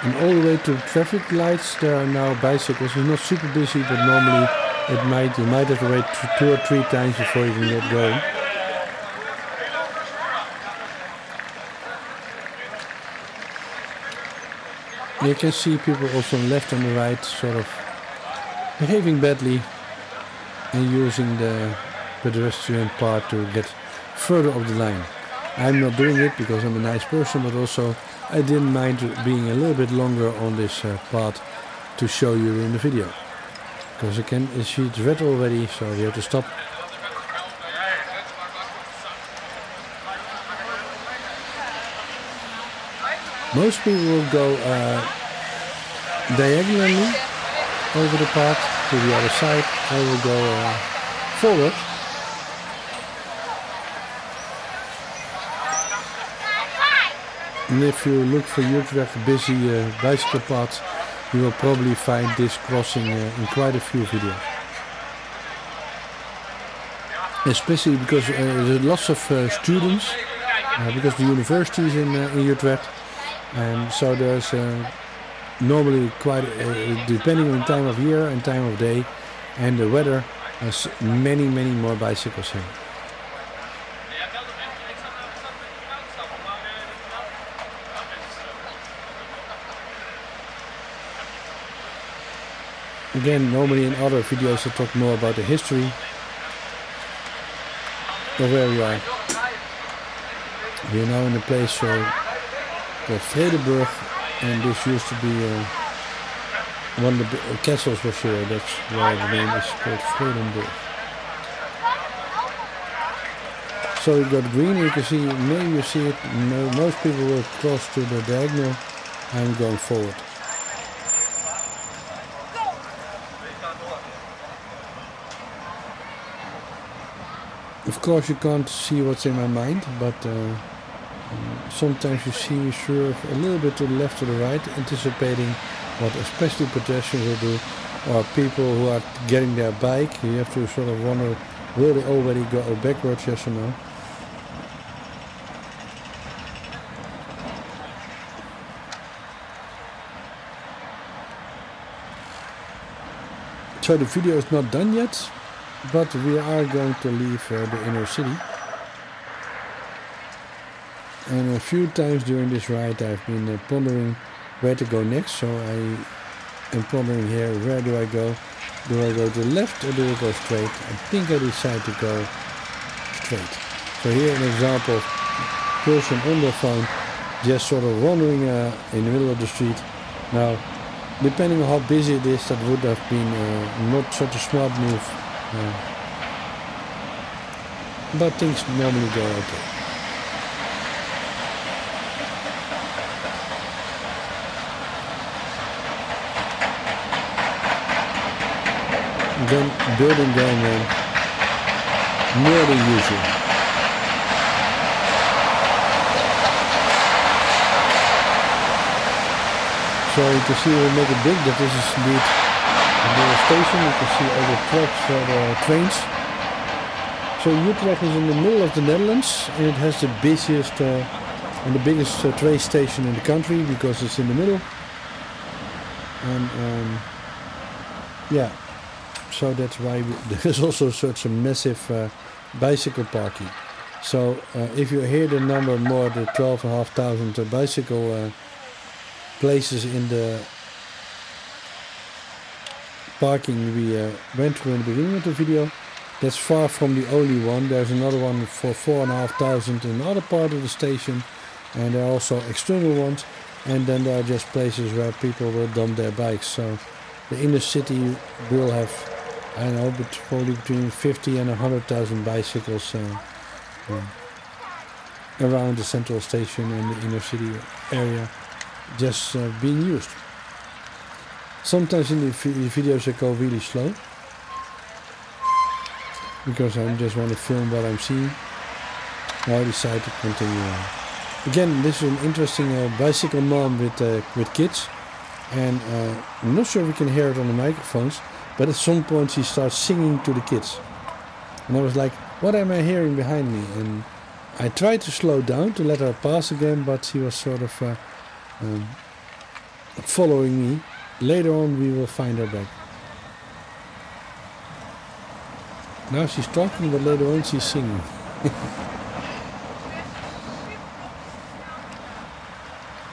And all the way to traffic lights, there are now bicycles. It's not super busy, but normally you might have to wait 2 or 3 times before you can get going. You can see people also on the left and the right sort of behaving badly and using the pedestrian part to get further up the line. I'm not doing it because I'm a nice person, but also I didn't mind being a little bit longer on this part to show you in the video. Because again, it's red already, so we have to stop. Most people will go diagonally over the path to the other side. I will go forward. And if you look for Utrecht busy bicycle paths, you will probably find this crossing in quite a few videos. Especially because there are lots of students, because the university is in Utrecht, and so there's normally quite, depending on the time of year and time of day and the weather, there's many more bicycles here. Again, normally in other videos I talk more about the history of where we are. We are now in a place called Vredenburg, and this used to be one of the castles was here. That's why the name is called Vredenburg. So you got green, you can see, maybe you see it, most people will cross to the diagonal. I'm going forward. Of course you can't see what's in my mind, but sometimes you see me swerve a little bit to the left or the right, anticipating what especially pedestrians will do, or people who are getting their bike. You have to sort of wonder, will they already go backwards, yes or no? So the video is not done yet, but we are going to leave the inner city. And a few times during this ride I've been pondering where to go next. So I am pondering here, where do I go? Do I go to the left or do I go straight? I think I decide to go straight. So here an example of a person on their phone just sort of wandering in the middle of the street. Now, depending on how busy it is, that would have been not such a smart move. But things normally go okay. Then building down more than usual. So you can see we make it big that this is indeed the station. You can see all the tracks for the trains. So Utrecht is in the middle of the Netherlands and it has the busiest and the biggest train station in the country because it's in the middle. And yeah. So that's why there's also such a massive bicycle parking. So if you hear the number more than 12,500 bicycle places in the parking we went through in the beginning of the video, that's far from the only one. There's another one for 4,500 in another part of the station, and there are also external ones, and then there are just places where people will dump their bikes. So the inner city will have, I don't know, but probably between 50 and 100,000 bicycles around the central station and the inner city area just being used. Sometimes in the videos I go really slow because I just want to film what I'm seeing. Now I decide to continue on. Again, this is an interesting bicycle mom with kids, and I'm not sure if we can hear it on the microphones. But at some point she starts singing to the kids. And I was like, what am I hearing behind me? And I tried to slow down to let her pass again, but she was sort of following me. Later on we will find her back. Now she's talking, but later on she's singing.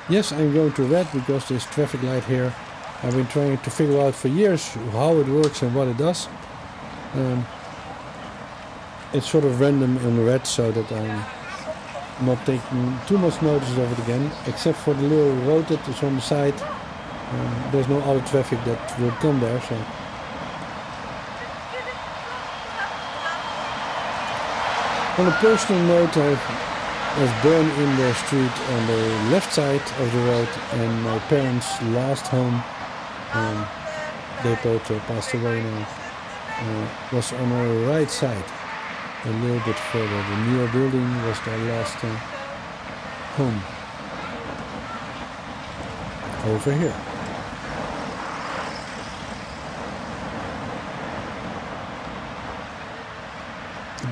Yes, I'm going to red because there's traffic light here. I've been trying to figure out for years how it works and what it does. It's sort of random in red, so that I'm not taking too much notice of it again, except for the little road that is on the side. There's no other traffic that will come there. So on a personal note, I was born in the street on the left side of the road, and my parents' last home, they both passed away now, was on our right side, a little bit further. The newer building was their last home. Over here.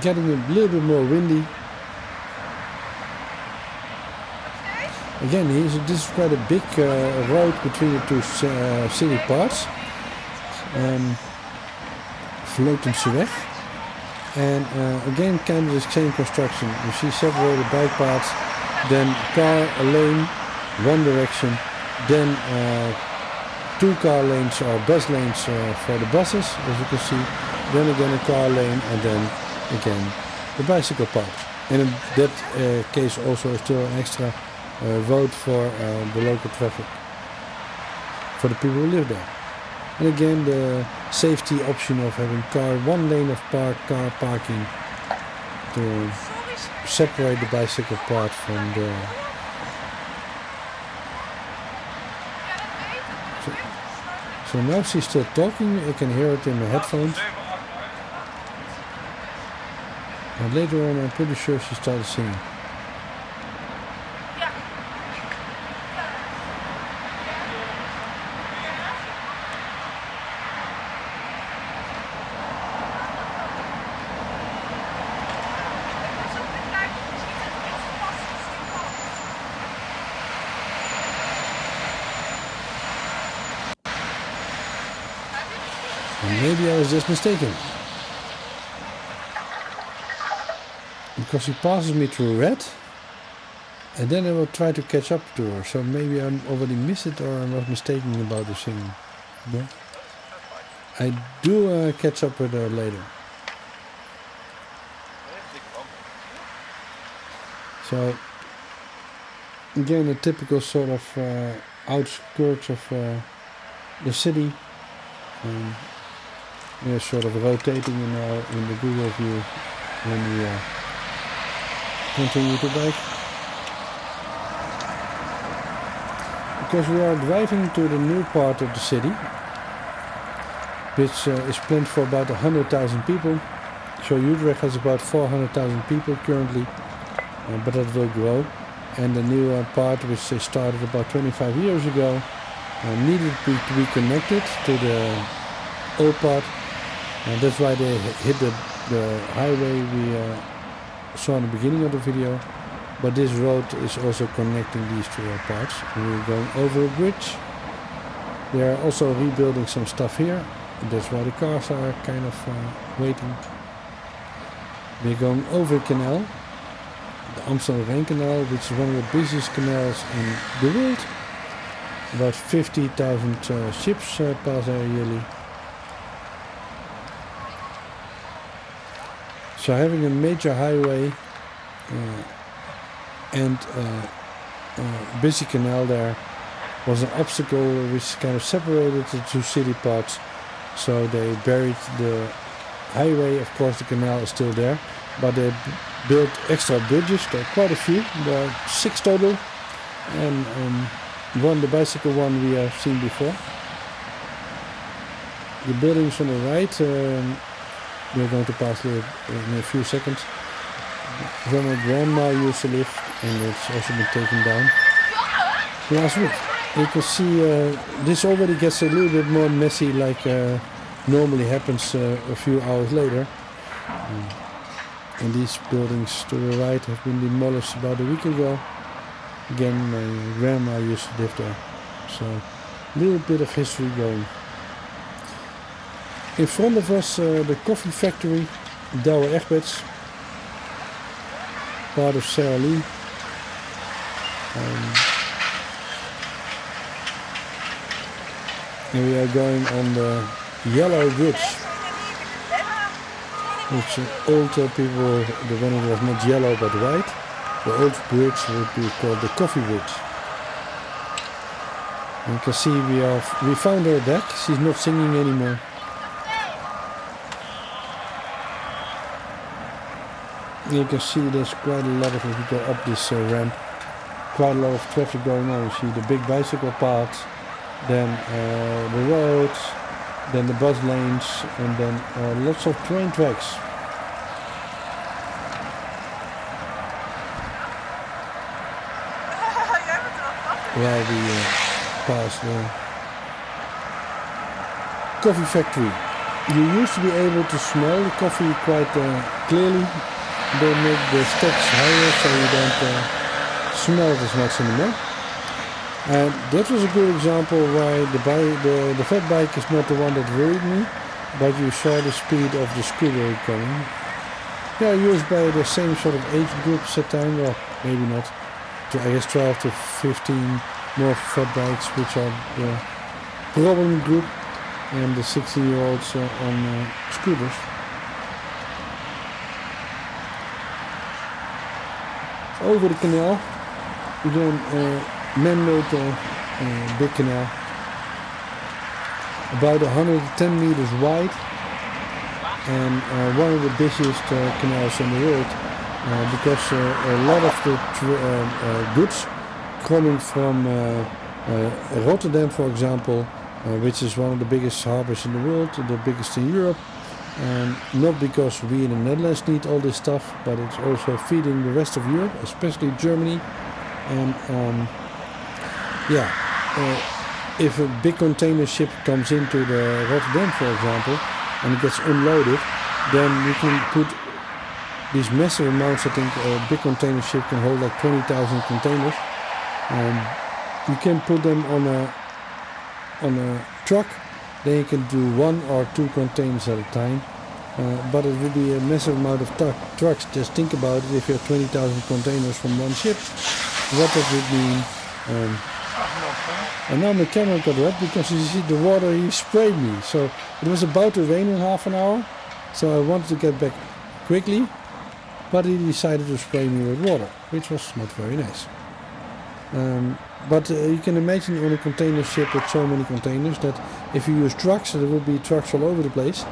Getting a little bit more windy. Again, this is quite a big road between the two city parts. Spinozaweg. And again, kind of the same construction. You see separated bike paths, then car lane, one direction, then 2 car lanes or bus lanes for the buses, as you can see, then again a car lane, and then again the bicycle path. And in that case also still an extra road for the local traffic, for the people who live there. And again the safety option of having one lane of car parking to separate the bicycle path from the... So now she's still talking, I can hear it in my headphones. And later on I'm pretty sure she started singing. And maybe I was just mistaken. Because she passes me through red. And then I will try to catch up to her. So maybe I already missed it or I was mistaken about the thing. But I do catch up with her later. So again, a typical sort of outskirts of the city. We're sort of rotating in the Google view when we continue to bike. Because we are driving to the new part of the city, which is planned for about 100,000 people. So Utrecht has about 400,000 people currently, but that will grow. And the new part, which they started about 25 years ago, needed to be connected to the old part. And that's why they hit the highway we saw in the beginning of the video. But this road is also connecting these two parts. And we're going over a bridge. They are also rebuilding some stuff here. That's why the cars are kind of waiting. We're going over a canal. The Amstel-Rijn Canal, which is one of the busiest canals in the world. About 50,000 ships pass there yearly. So having a major highway and busy canal there was an obstacle which kind of separated the two city parts. So they buried the highway. Of course the canal is still there, but they built extra bridges. There are quite a few. There are 6 total, and the bicycle one we have seen before. The buildings on the right we're going to pass in a few seconds. Where my grandma used to live, and it's also been taken down last week. You can see this already gets a little bit more messy, like normally happens a few hours later. And these buildings to the right have been demolished about a week ago. Again, my grandma used to live there, so a little bit of history going. In front of us, the coffee factory, Douwe Egberts, part of Sarah Lee. And we are going on the yellow bridge, which old people, when it was not yellow but white, the old bridge would be called the coffee bridge. And you can see we found her back. She's not singing anymore. You can see there's quite a lot of, if you go up this ramp, quite a lot of traffic going on. You see the big bicycle paths, then the roads, then the bus lanes, and then lots of train tracks. While we pass the coffee factory. You used to be able to smell the coffee quite clearly. They make the stacks higher so you don't smell it as much anymore. And that was a good example why the fat bike is not the one that worried me, but you saw the speed of the scooter coming. They are used by the same sort of age groups at time, well maybe not, I guess 12 to 15 more fat bikes, which are the problem group, and the 60-year-olds on scooters. Over the canal, again man-made big canal, about 110 meters wide, and one of the busiest canals in the world, because a lot of the goods coming from Rotterdam, for example, which is one of the biggest harbors in the world, the biggest in Europe. And not because we in the Netherlands need all this stuff, but it's also feeding the rest of Europe, especially Germany. And if a big container ship comes into the Rotterdam, for example, and it gets unloaded, then you can put these massive amounts. I think a big container ship can hold like 20,000 containers. You can put them on a truck then you can do 1 or 2 containers at a time. But it would be a massive amount of trucks. Just think about it, if you have 20,000 containers from one ship, what that would mean. And now my camera got wet because you see the water, he sprayed me. So it was about to rain in half an hour, so I wanted to get back quickly, but he decided to spray me with water, which was not very nice. But you can imagine on a container ship with so many containers that if you use trucks, there will be trucks all over the place.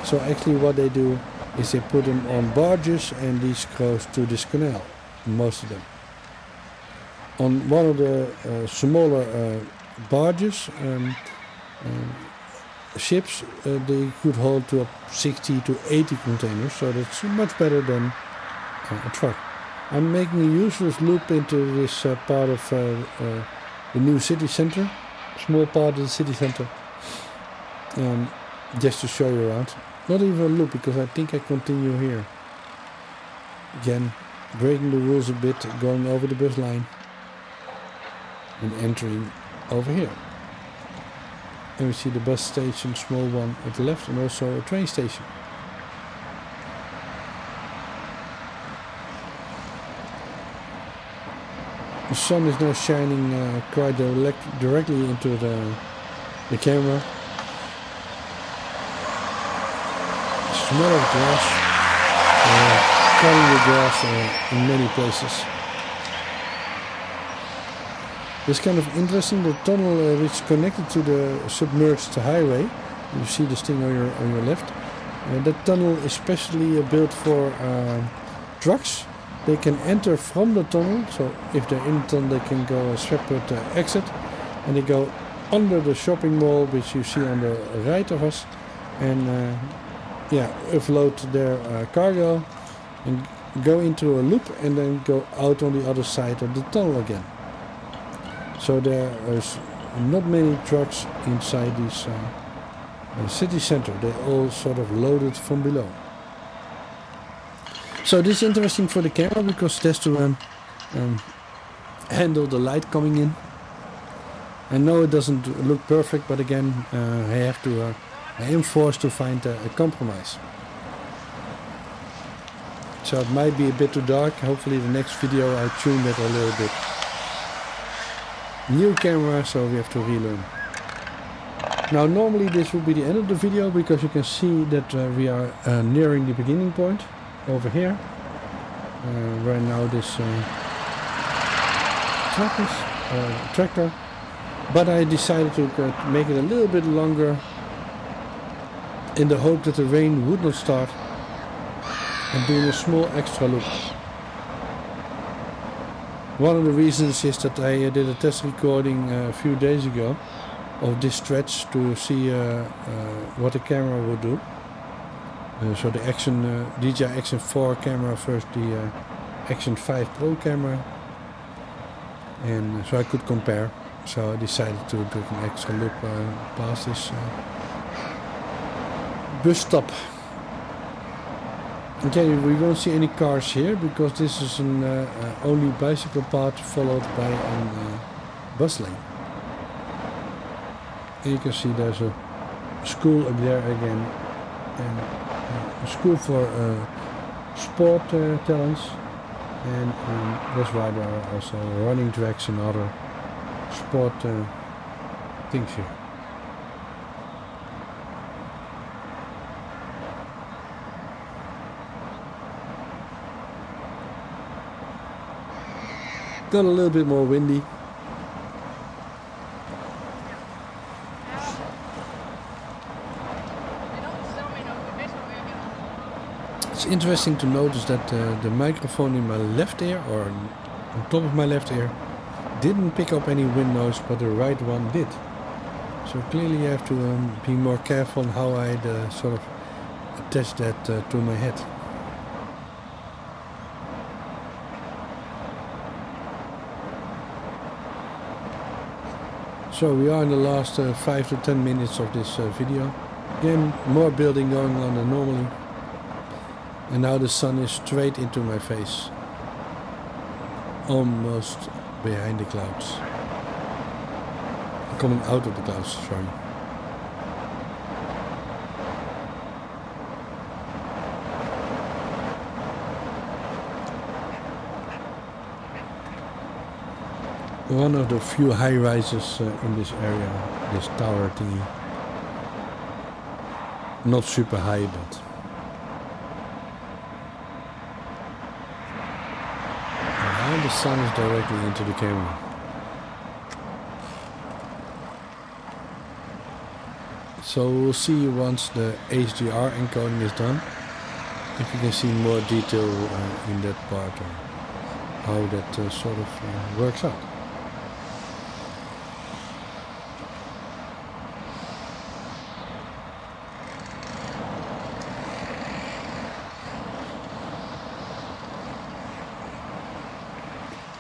So actually what they do is they put them on barges and these goes to this canal, most of them. On one of the smaller barges, ships, they could hold to 60 to 80 containers, so that's much better than a truck. I'm making a useless loop into this part of the new city center, small part of the city center, just to show you around. Not even a loop, because I think I continue here. Again, breaking the rules a bit, going over the bus line and entering over here. And we see the bus station, small one at the left, and also a train station. The sun is now shining quite directly into the camera. Smell of grass, cutting the grass in many places. It's kind of interesting, the tunnel which is connected to the submerged highway. You see this thing on your left. That tunnel is specially built for trucks. They can enter from the tunnel, so if they're in the tunnel they can go a separate exit, and they go under the shopping mall which you see on the right of us, and offload their cargo and go into a loop and then go out on the other side of the tunnel again. So there is not many trucks inside this city center. They're all sort of loaded from below. So this is interesting for the camera because it has to handle the light coming in. I know it doesn't look perfect, but again, I am forced to find a compromise. So it might be a bit too dark. Hopefully the next video I tune that a little bit. New camera, so we have to relearn. Now normally this will be the end of the video because you can see that we are nearing the beginning point over here. Right now this tractor. But I decided to make it a little bit longer in the hope that the rain would not start, and doing a small extra loop. One of the reasons is that I did a test recording a few days ago of this stretch to see what the camera would do. So the DJI Action 4 camera versus the Action 5 Pro camera, and so I could compare. So I decided to do an extra loop past this bus stop. Okay, we won't see any cars here because this is an only bicycle path followed by a bus lane. And you can see there's a school up there again, and a school for sport talents, and that's why there are also running tracks and other sport things here. Got a little bit more windy. It's interesting to notice that the microphone in my left ear, or on top of my left ear, didn't pick up any wind noise, but the right one did. So clearly you have to be more careful on how I sort of attach that to my head. So we are in the last 5 to 10 minutes of this video. Again, more building going on than normally. And now the sun is straight into my face. Almost behind the clouds. Coming out of the clouds, sorry. one of the few high rises in this area, this tower thingy. Not super high, but now the sun is directly into the camera. So we'll see once the HDR encoding is done, if you can see more detail in that part, or how that sort of works out.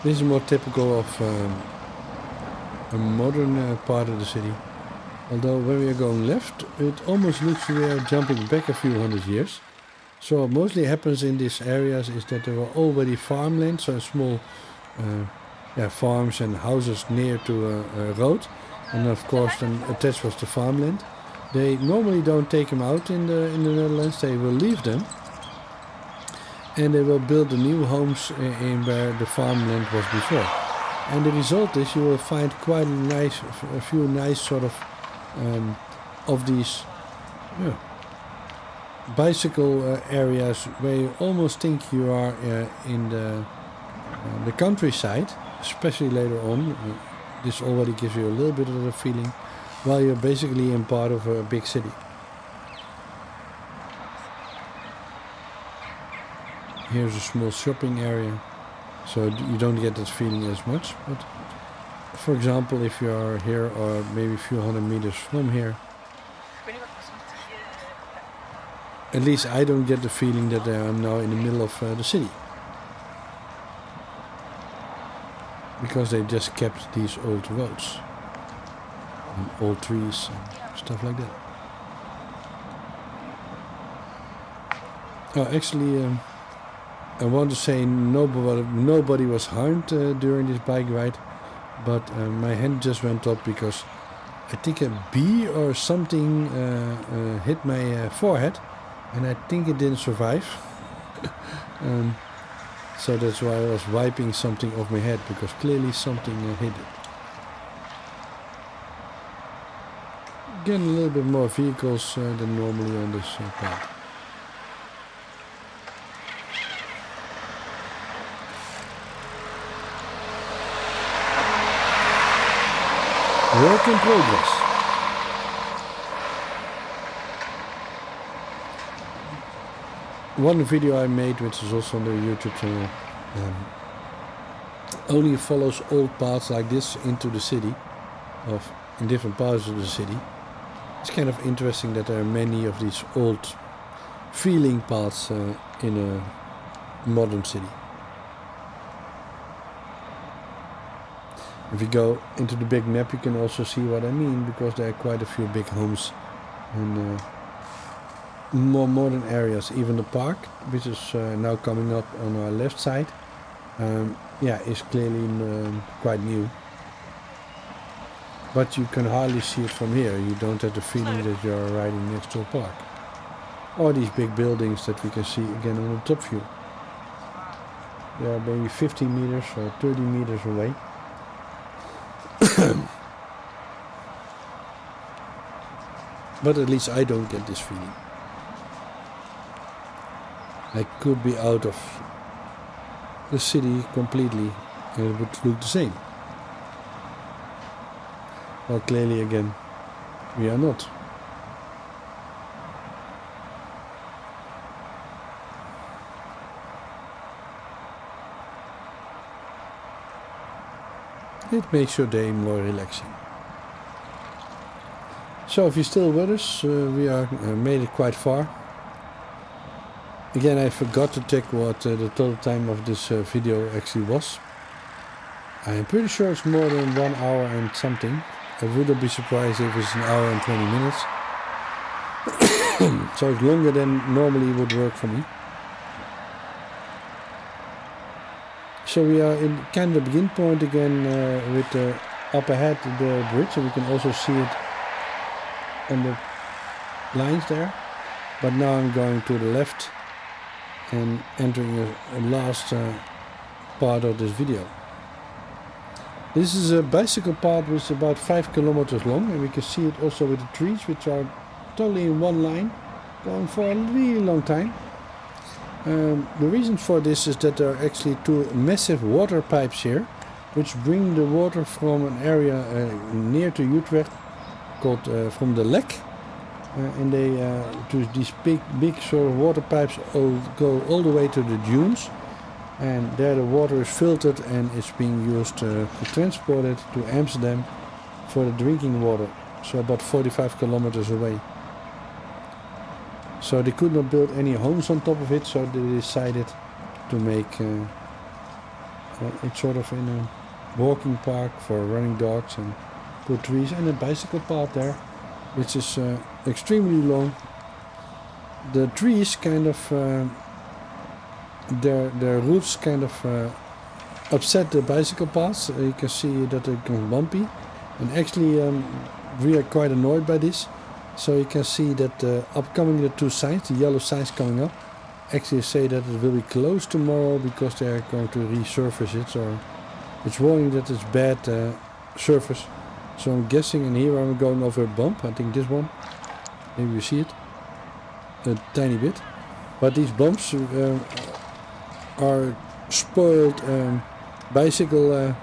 This is more typical of a modern part of the city. Although when we are going left, it almost looks we are jumping back a few hundred years. So what mostly happens in these areas is that there were already farmland, so small farms and houses near to a road. And of course then attached was the farmland. They normally don't take them out in the Netherlands, they will leave them. And they will build the new homes in where the farmland was before. And the result is you will find quite a few nice sort of these bicycle areas where you almost think you are in the countryside, especially later on. This already gives you a little bit of a feeling, while you're basically in part of a big city. Here's a small shopping area, so you don't get that feeling as much. But for example, if you are here or maybe a few hundred meters from here, at least I don't get the feeling that I am now in the middle of the city. Because they just kept these old roads and old trees and stuff like that. Oh, actually, I want to say nobody was harmed during this bike ride, but my hand just went up because I think a bee or something hit my forehead, and I think it didn't survive. So that's why I was wiping something off my head, because clearly something hit it. Again, a little bit more vehicles than normally on this part. Work in progress. One video I made, which is also on the YouTube channel, only follows old paths like this into the city, in different parts of the city. It's kind of interesting that there are many of these old feeling paths in a modern city. If you go into the big map, you can also see what I mean, because there are quite a few big homes and more modern areas. Even the park, which is now coming up on our left side, is clearly quite new. But you can hardly see it from here. You don't have the feeling that you're riding next to a park. Or these big buildings that we can see again on the top view. They are maybe 50 meters or 30 meters away. But at least I don't get this feeling. I could be out of the city completely and it would look the same. Well, clearly again, we are not. It makes your day more relaxing. So if you're still with us, we are made it quite far. Again, I forgot to check what the total time of this video actually was. I am pretty sure it's more than 1 hour and something. I wouldn't be surprised if it's an hour and 20 minutes. So it's longer than normally would work for me. So we are in kind of the begin point again with up ahead the bridge, and we can also see it on the lines there. But now I'm going to the left and entering a last part of this video. This is a bicycle path which is about 5 kilometers long, and we can see it also with the trees, which are totally in one line, going for a really long time. The reason for this is that there are actually two massive water pipes here, which bring the water from an area near to Utrecht called from the Lek, and they to these big sort of water pipes go all the way to the dunes, and there the water is filtered and it's being used to transport it to Amsterdam for the drinking water, so about 45 kilometers away. So they could not build any homes on top of it, so they decided to make it sort of in a walking park for running dogs, and put trees and a bicycle path there, which is extremely long. The trees kind of their roots kind of upset the bicycle paths. You can see that it goes bumpy, and actually we are quite annoyed by this. So you can see that the two signs, the yellow signs coming up, actually say that it will be closed tomorrow because they are going to resurface it, or it's warning that it's bad surface. So I'm guessing, and here I'm going over a bump, I think this one, maybe you see it, a tiny bit. But these bumps are spoiled, bicycle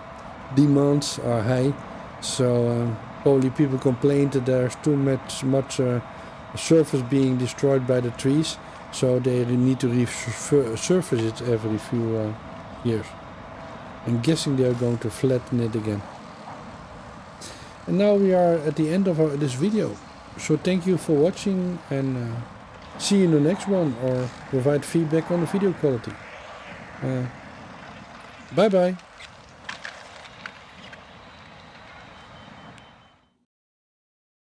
demands are high, so probably people complained that there's too much surface being destroyed by the trees, so they need to resurface it every few years. I'm guessing they are going to flatten it again. And now we are at the end of this video. So thank you for watching, and see you in the next one, or provide feedback on the video quality. Bye bye.